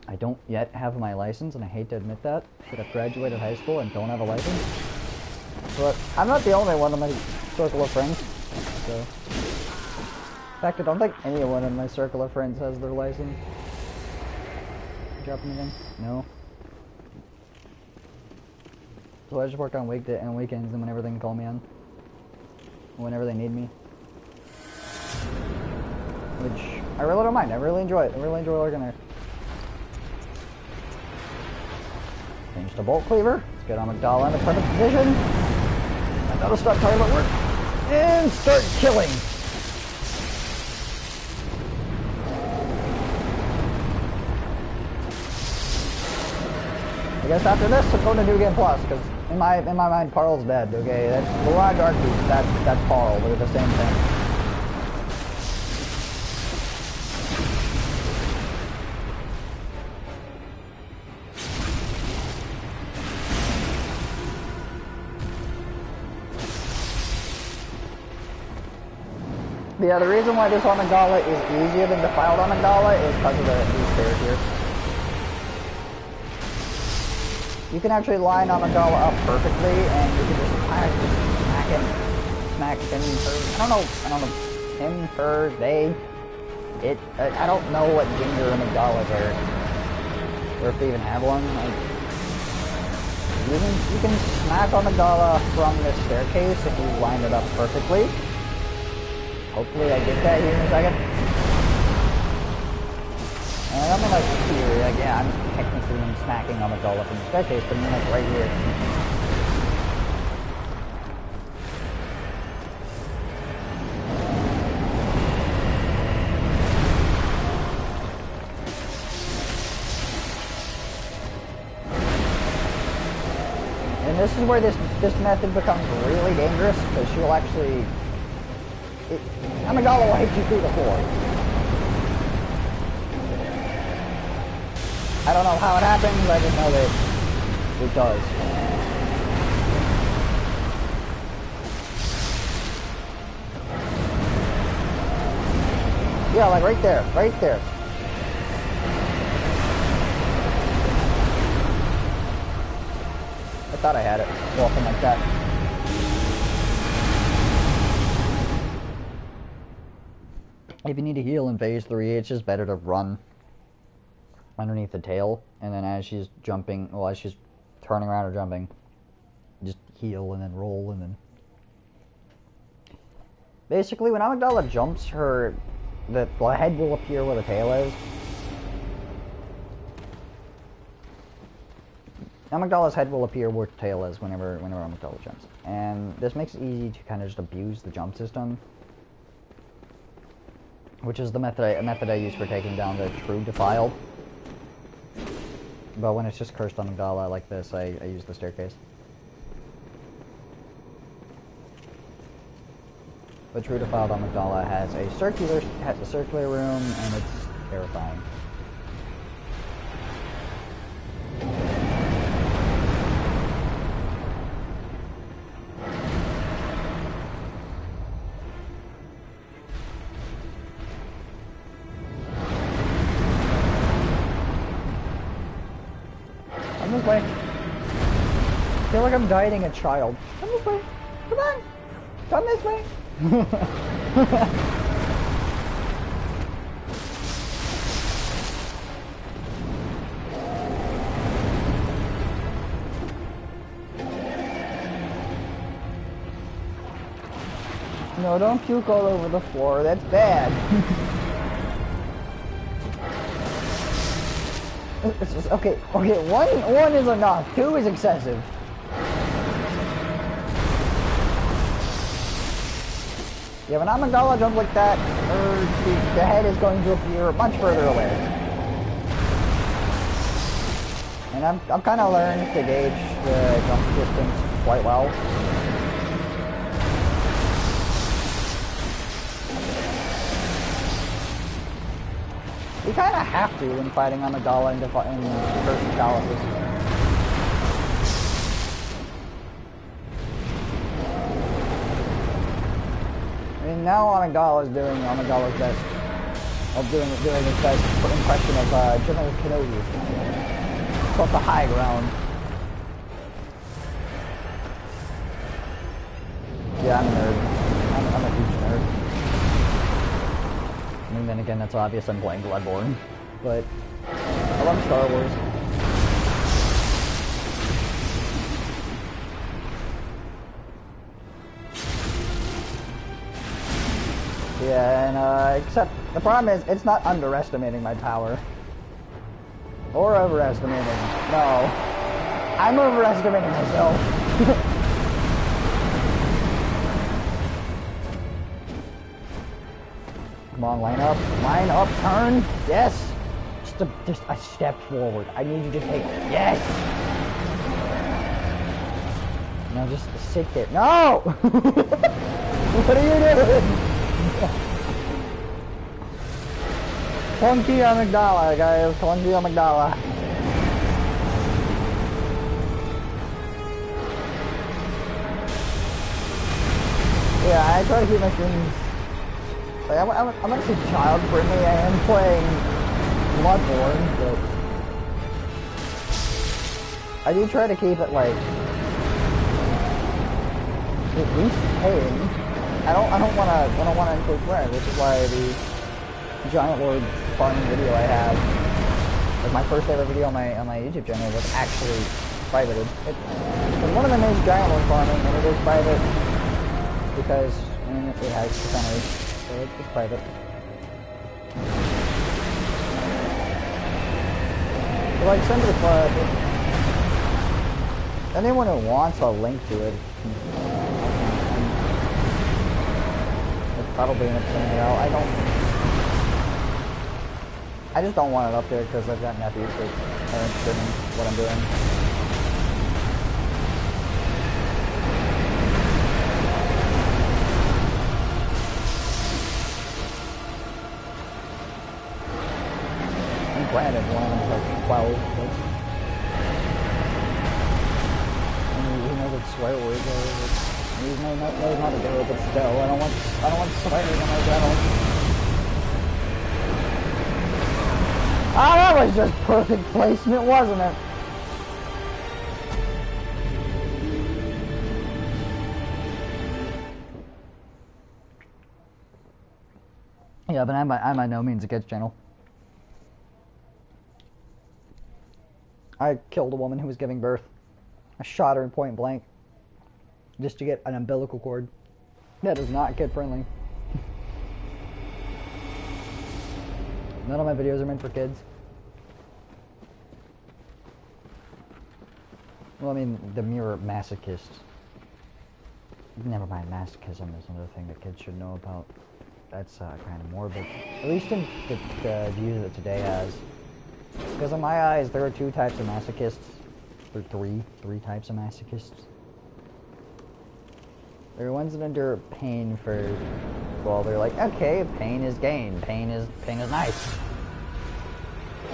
I don't yet have my license, and I hate to admit that. But I've graduated high school and don't have a license. But I'm not the only one in my circle of friends, so. In fact, I don't think anyone in my circle of friends has their license. Dropping again? No. So I just work on weekends and whenever they can call me on. Whenever they need me. Which, I really don't mind. I really enjoy it. I really enjoy working there. Change to bolt cleaver. Let's get Amygdala in the perfect position. I gotta stop toilet work. And start killing. I guess after this, I'm going to New Game Plus, because in my mind, Parl's dead. Okay, that's the Law Dark Beast. That's Parl. They're the same thing. But yeah, the reason why this Amygdala is easier than Defiled Amygdala is because of these stairs here. You can actually line Amygdala up perfectly, and you can just kind of smack him, I don't know, him, her, they, it, I don't know what gender Amygdalas are, or if they even have one. Like, you can smack Amygdala from this staircase if you line it up perfectly. Hopefully I get that here in a second. And I'm like here, like, yeah, I'm technically smacking Amygdala from the staircase, but I'm like right here. And this is where this method becomes really dangerous, because she'll actually... Amygdala will hit you through the floor. I don't know how it happens, I just know that it does. Yeah, like right there, right there. thought I had it. Walking like that. If you need to heal in phase 3, it's just better to run underneath the tail, and then as she's jumping, well, as she's turning around or jumping, just heal and then roll, and then... Basically, when Amygdala jumps, the head will appear where the tail is. Amygdala's head will appear where the tail is whenever Amygdala jumps. And this makes it easy to kind of just abuse the jump system. Which is the method I use for taking down the true defiled. But when it's just cursed Amygdala like this, I use the staircase. The true defiled Amygdala has a circular room, and it's terrifying. Come this way. I feel like I'm guiding a child. Come this way. Come on. Come this way. No, don't puke all over the floor. That's bad. It's just, okay, one is enough. 2 is excessive. Yeah, when Amygdala jumps like that, the head is going to appear much further away. And I've kind of learned to gauge the jump distance quite well. You kind of have to when fighting Amygdala in versus chalices. I mean, now Amygdala is doing Amygdala's best of doing his best impression of General Kenobi. It's off the high ground. Yeah, I'm a nerd. I'm a huge nerd. I mean, then again, that's obvious. I'm playing Bloodborne, but I love Star Wars. Yeah, and except the problem is it's not underestimating my power or overestimating. No, I'm overestimating myself. Come on, line up, turn. Yes, just a step forward. I need you to take. Yes. Now just sit there. No. What are you doing? Clunky Amygdala, guys. Clunky Amygdala. Yeah, I try to keep my streams. Like, I'm actually child friendly. I am playing Bloodborne, but I do try to keep it like at least paying. I don't wanna include swearing, which is why the Giant Lord farming video I have, like my first ever video on my YouTube channel, was actually privated. It's one of the names Giant Lord farming, and it is private because I mean, it has percentage. So it's private. But like, send to the club. Anyone who wants a link to it, it's probably in a thumbnail. I just don't want it up there because I've got nephews that are interested in what I'm doing. Granted, one of them's like 12, but he knows it's swear words. He's knows how to do it, but still, I don't want swearing on my channel. Ah, that was just perfect placement, wasn't it? Yeah, but I'm by no means a kids channel. I killed a woman who was giving birth. I shot her in point blank. Just to get an umbilical cord. That is not kid friendly. None of my videos are meant for kids. Well, I mean, the mere masochists. Never mind, masochism is another thing that kids should know about. That's kind of morbid. At least in the view that today has. Because in my eyes, there are two types of masochists. There are three types of masochists. There are ones that endure pain for, well, they're like, okay, pain is gain. Pain is nice.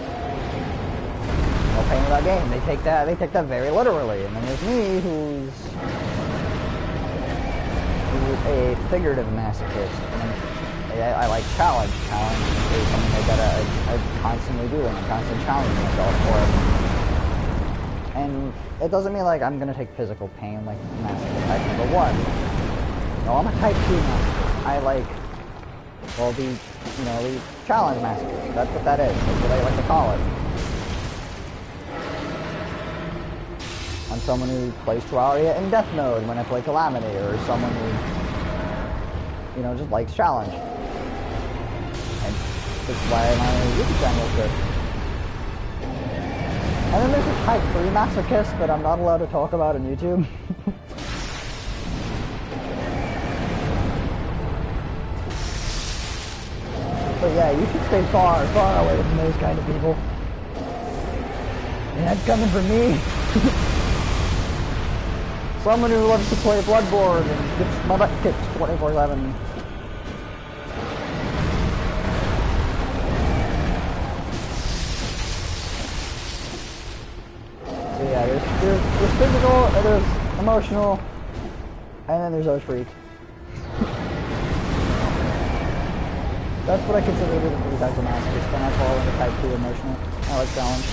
No pain without gain. They take that very literally. And then there's me, who's a figurative masochist. And I like challenge. Challenge is something I constantly do, and I'm constantly challenging myself for it. And it doesn't mean like I'm gonna take physical pain like masochist type number 1. No, I'm a type 2 masochist. I like, well, the challenge masochist. That's what that is. That's what I like to call it. I'm someone who plays Terraria in death mode when I play Calamity, or someone who, just likes challenge. And that's why my YouTube channel is good. And then there's a type 3 masochist that I'm not allowed to talk about on YouTube. But yeah, you should stay far, far away from those kind of people. And that's coming from me. Someone who loves to play Bloodborne and gets my butt kicked 24/7. So yeah, there's physical, there's emotional, and then there's those freaks. That's what I consider to be the 3 types of masochists. Then I fall into type 2 emotional. I like challenge.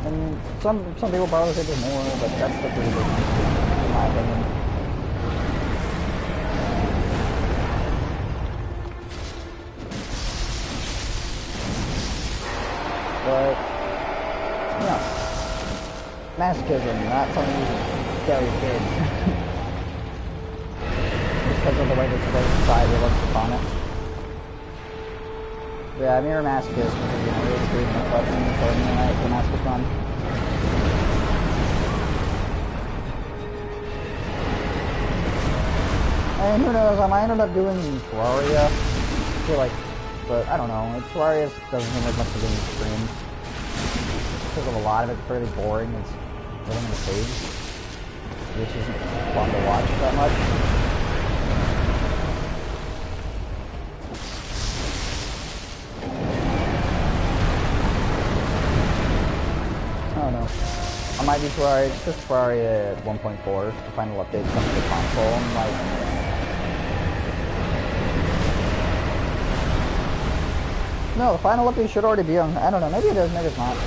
And some people probably say there's more, but that's the 3 big ones, in my opinion. But, masochism, not something you can tell your kids. Because of the way that society looks upon it. Yeah, I'm a masochist because, we agree with my question for the night for masochist run. And who knows, I might end up doing Terraria. I feel like, but I don't know, Terraria doesn't seem like much of an extreme. Because of a lot of it's fairly boring, it's living in a cage, which isn't fun to watch that much. I don't know. I might do Terraria at 1.4. The final update comes to the console. And no, the final update should already be on. I don't know. Maybe it is. Maybe it's not.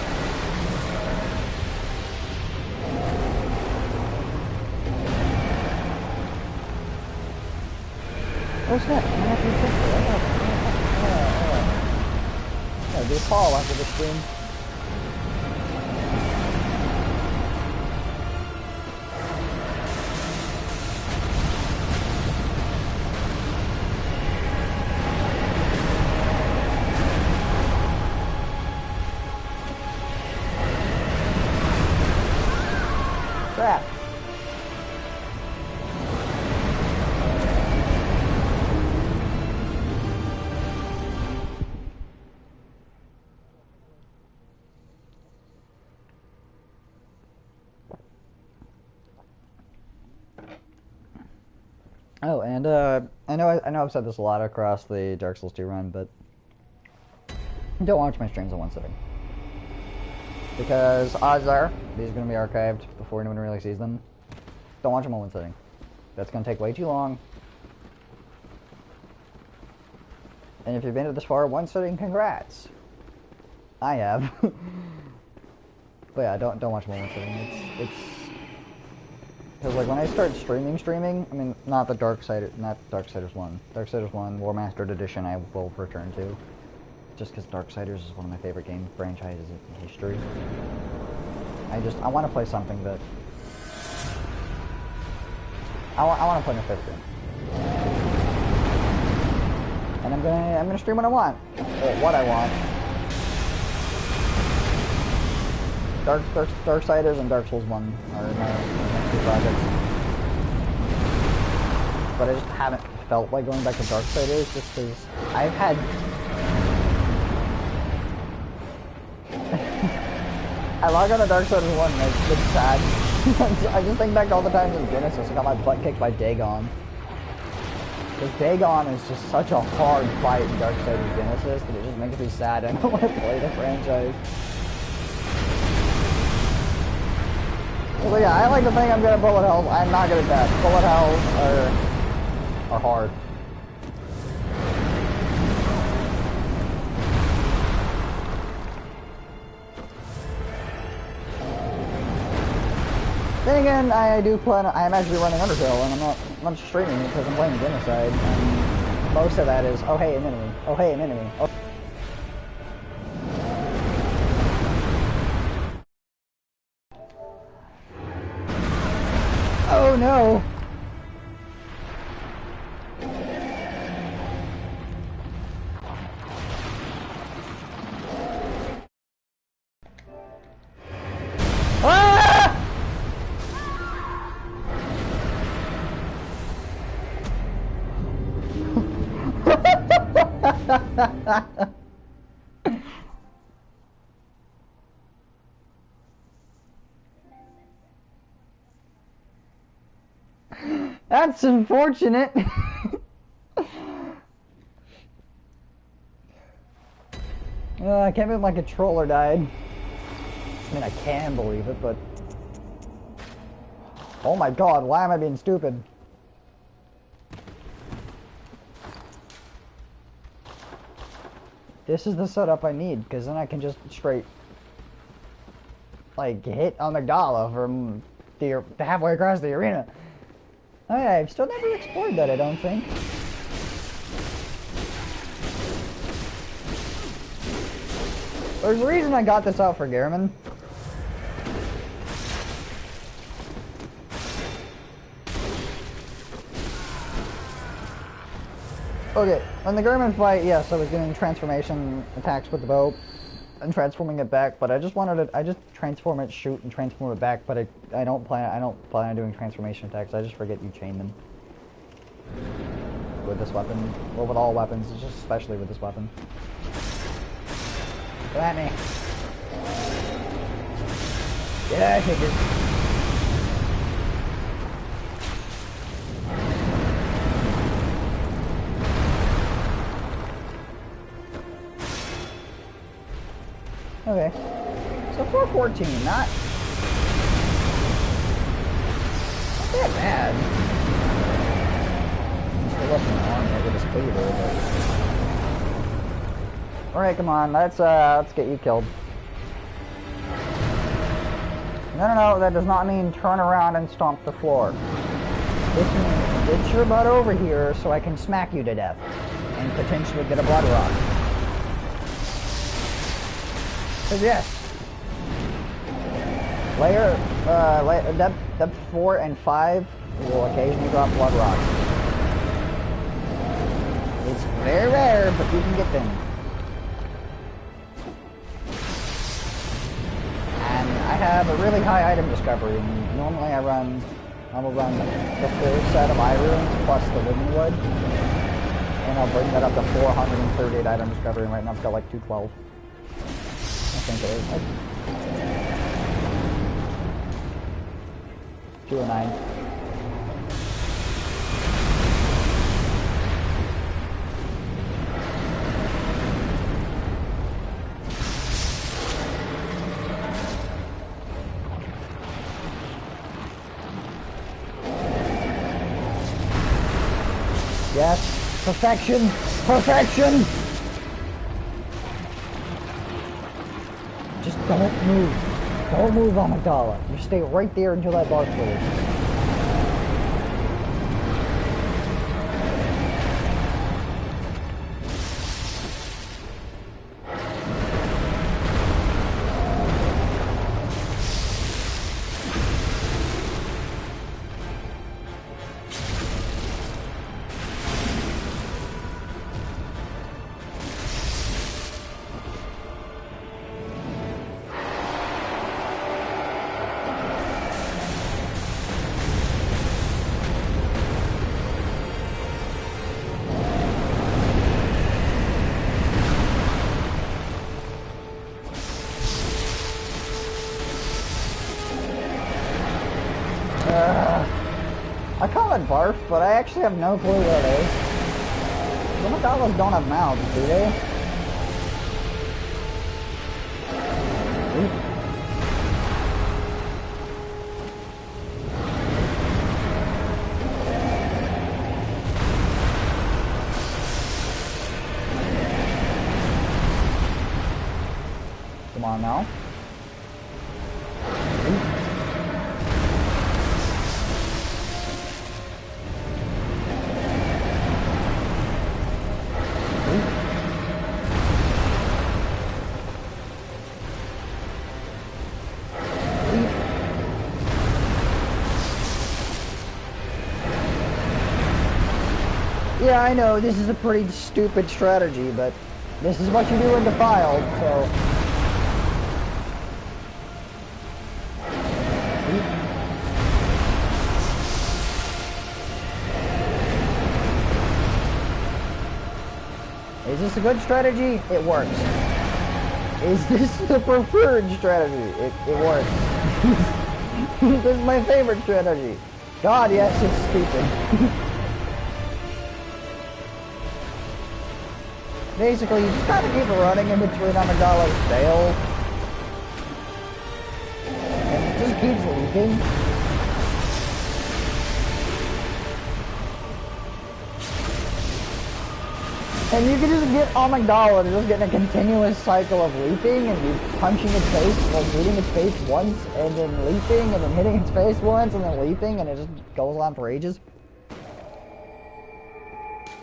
Oh snap! I'm gonna have to be careful. Yeah, do a call after the stream. Crap. Oh, and I know I've said this a lot across the Dark Souls 2 run, but don't watch my streams in one sitting. Because odds are these are going to be archived before anyone really sees them. Don't watch them in one sitting. That's going to take way too long. And if you've made it this far one sitting, congrats. I have. But yeah, don't watch them in one sitting. Because like when I start streaming, I mean, not Darksiders 1. Darksiders 1, War Mastered Edition I will return to. Just because Darksiders is one of my favorite game franchises in history. I want to play something that... I want to play my favorite game. And I'm gonna stream what I want. Or what I want. Darksiders and Dark Souls 1 are my next two projects. But I just haven't felt like going back to Darksiders just because I've had... I log on to Darksiders 1 and it's been sad. I just think back to all the times in Genesis I got my butt kicked by Dagon. Because Dagon is just such a hard fight in Darksiders Genesis that it just makes me sad I don't want to play the franchise. So yeah, I like to think I'm good at bullet hells. I'm not good at that. Bullet hells are hard. Then again, I do plan. I am actually running Undertale, and I'm not streaming it because I'm playing Genocide. And most of that is, oh hey, an enemy. Oh hey, an enemy. Oh. Oh no! Ah! That's unfortunate. I can't believe my controller died. I mean, I can believe it, but... Oh my god, why am I being stupid? This is the setup I need, because then I can just straight... like, hit Amygdala from the halfway across the arena. Oh yeah, I've still never explored that, I don't think. There's a reason I got this out for Gehrman. Okay, on the Gehrman fight, yes, I was doing transformation attacks with the bow and transforming it back, but I just wanted to, I just transform it, shoot, and transform it back, but I don't plan on doing transformation attacks. I just forget you chain them with this weapon, or with all weapons, just especially with this weapon. Get at me! Yeah, I figured. Okay, so 414, not that bad. I'm still looking on here with this cleaver, but... Alright, come on, let's get you killed. No, that does not mean turn around and stomp the floor. This means get your butt over here so I can smack you to death and potentially get a blood rock. Cause yes, depth 4 and 5 will occasionally drop blood rocks. It's very rare, but you can get them. And I have a really high item discovery. And normally I will run the full set of eye runes plus the living wood, and I'll bring that up to 438 item discovery. And right now I've got like 212. I think it is. 209. Yes, perfection, perfection. Just don't move. Don't move, Amygdala. You stay right there until that bar clears. I call it barf, but I actually have no clue what it is. The Megalos don't have mouths, do they? Oop. Come on now. Yeah, I know, this is a pretty stupid strategy, but this is what you do in Defiled, so... Is this a good strategy? It works. Is this the preferred strategy? It works. This is my favorite strategy. God, yes, it's stupid. Basically, you just gotta keep running in between Amidala's tail. And it just keeps leaking. And you can just get Amygdala and just get in a continuous cycle of leaping and you punching its face, like hitting its face once and then leaping and then hitting its face once and then leaping and it just goes on for ages.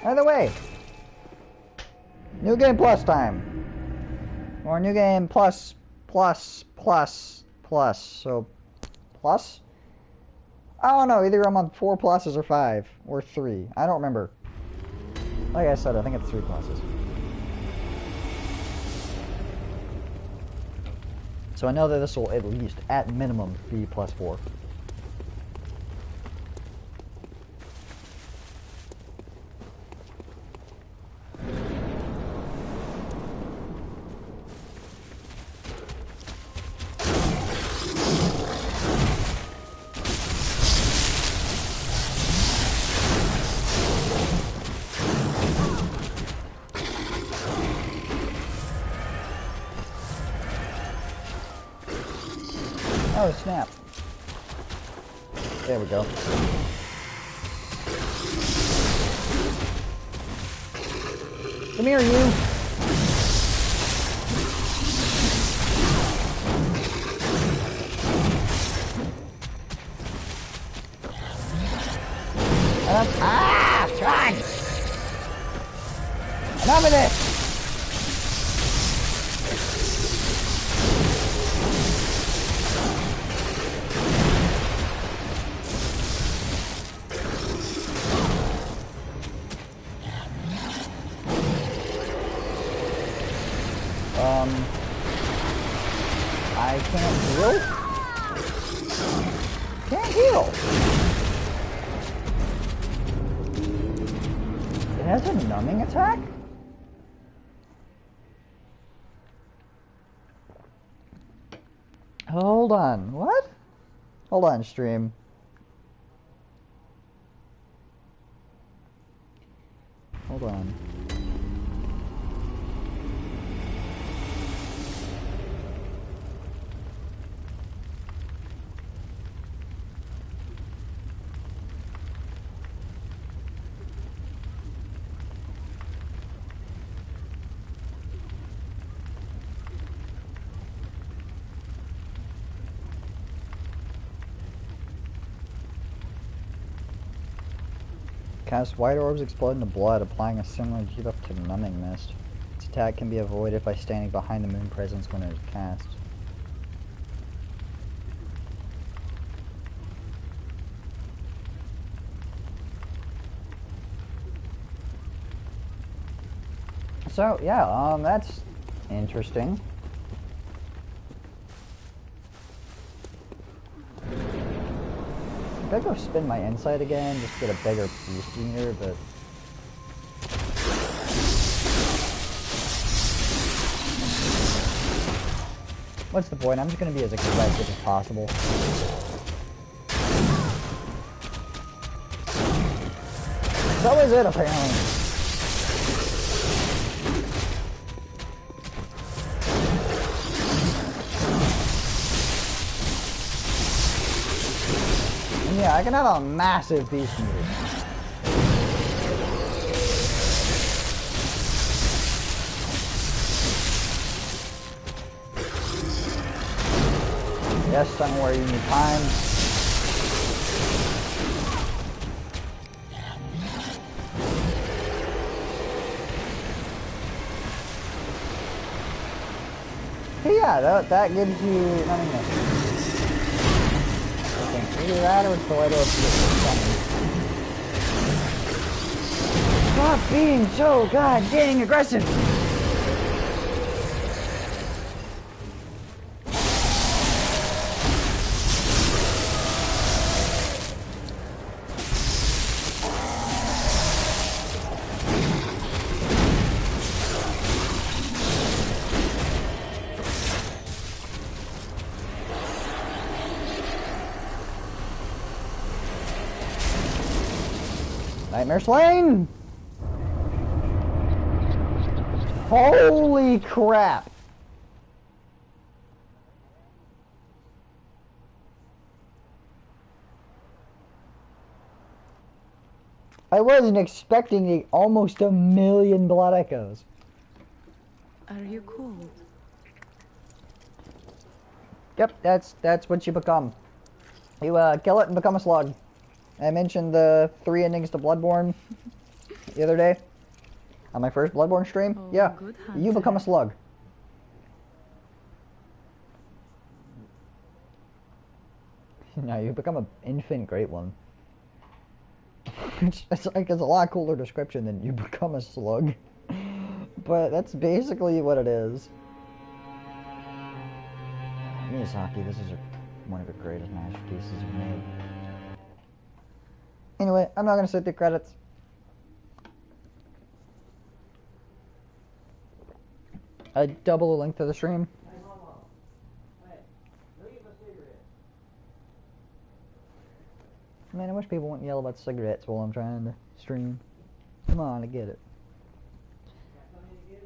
Either way, New Game Plus time. Or New Game Plus. So, plus? I don't know, either I'm on 4 pluses or 5. Or 3. I don't remember. Like I said, I think it's 3 pluses. So I know that this will at least, at minimum, be +4. Oh, snap. There we go. Come here, you. Run! Enough of this! I can't heal? Can't heal! It has a numbing attack? Hold on, what? Hold on, stream. Hold on. Cast white orbs explode into blood, applying a similar debuff to numbing mist. Its attack can be avoided by standing behind the moon presence when it is cast. So, yeah, that's interesting. I could go spin my insight again, just get a bigger boost meter, but... What's the point? I'm just gonna be as aggressive as possible. That was it, apparently. And yeah, I can have a massive beast meter. Yes, somewhere you need time. But yeah, that gives you nothing else. Either that or it's the light of the Stop being so god dang aggressive! Nightmare slain! Holy crap! I wasn't expecting almost 1,000,000 blood echoes. Are you cold? Yep, that's what you become. You kill it and become a slug. I mentioned the 3 endings to Bloodborne the other day on my first Bloodborne stream. Oh, yeah, good you become a slug. No, you become an infant great one. it's like it's a lot cooler description than you become a slug. But that's basically what it is. Miyazaki, this is one of the greatest masterpieces you've made. Anyway, I'm not gonna sit through credits. I double the length of the stream. Man, I wish people wouldn't yell about cigarettes while I'm trying to stream. Come on, I get it.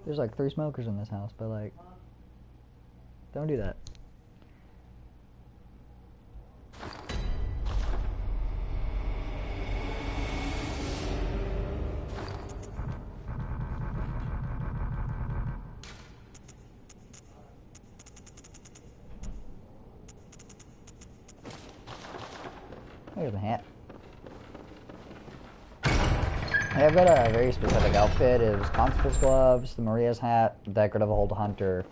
There's like 3 smokers in this house, but like, don't do that. There's a hat. I've got a very specific outfit. It was Constable's gloves, the Maria's hat, decorative hold hunter,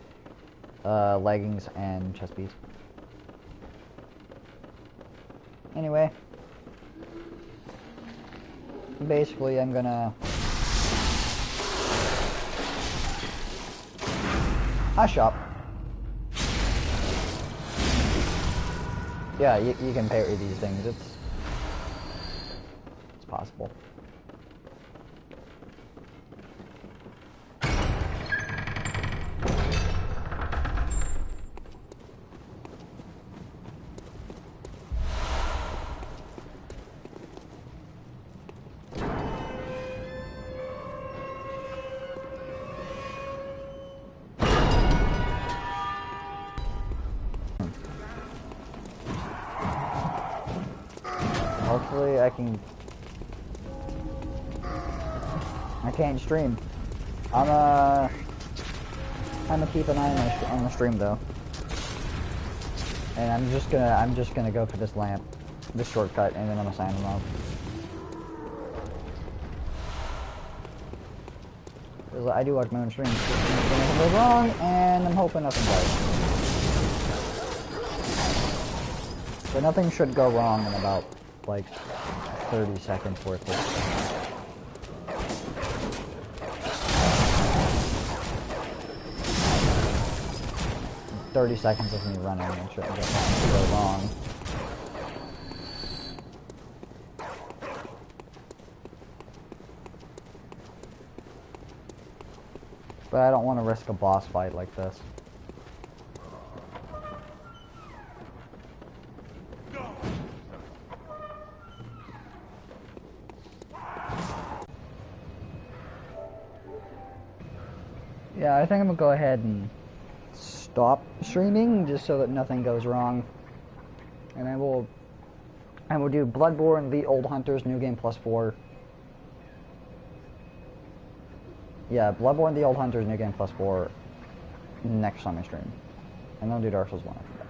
leggings, and chest piece. Anyway, basically I'm gonna shop. Yeah, you can parry these things. It's possible. Hopefully I can't stream. I'm gonna keep an eye on the stream though. And I'm just gonna go for this lamp, this shortcut, and then I'm gonna sign them off. Because I do watch my own streams. Nothing goes wrong, and I'm hoping nothing does. But nothing should go wrong in about like 30 seconds worth of 30 seconds of me running and shouldn't go wrong. But I don't want to risk a boss fight like this. Yeah, I think I'm gonna go ahead and stop streaming just so that nothing goes wrong. And I will do Bloodborne, The Old Hunters, New Game +4. Yeah, Bloodborne, The Old Hunters, New Game +4 next time I stream. And then I'll do Dark Souls 1 after that.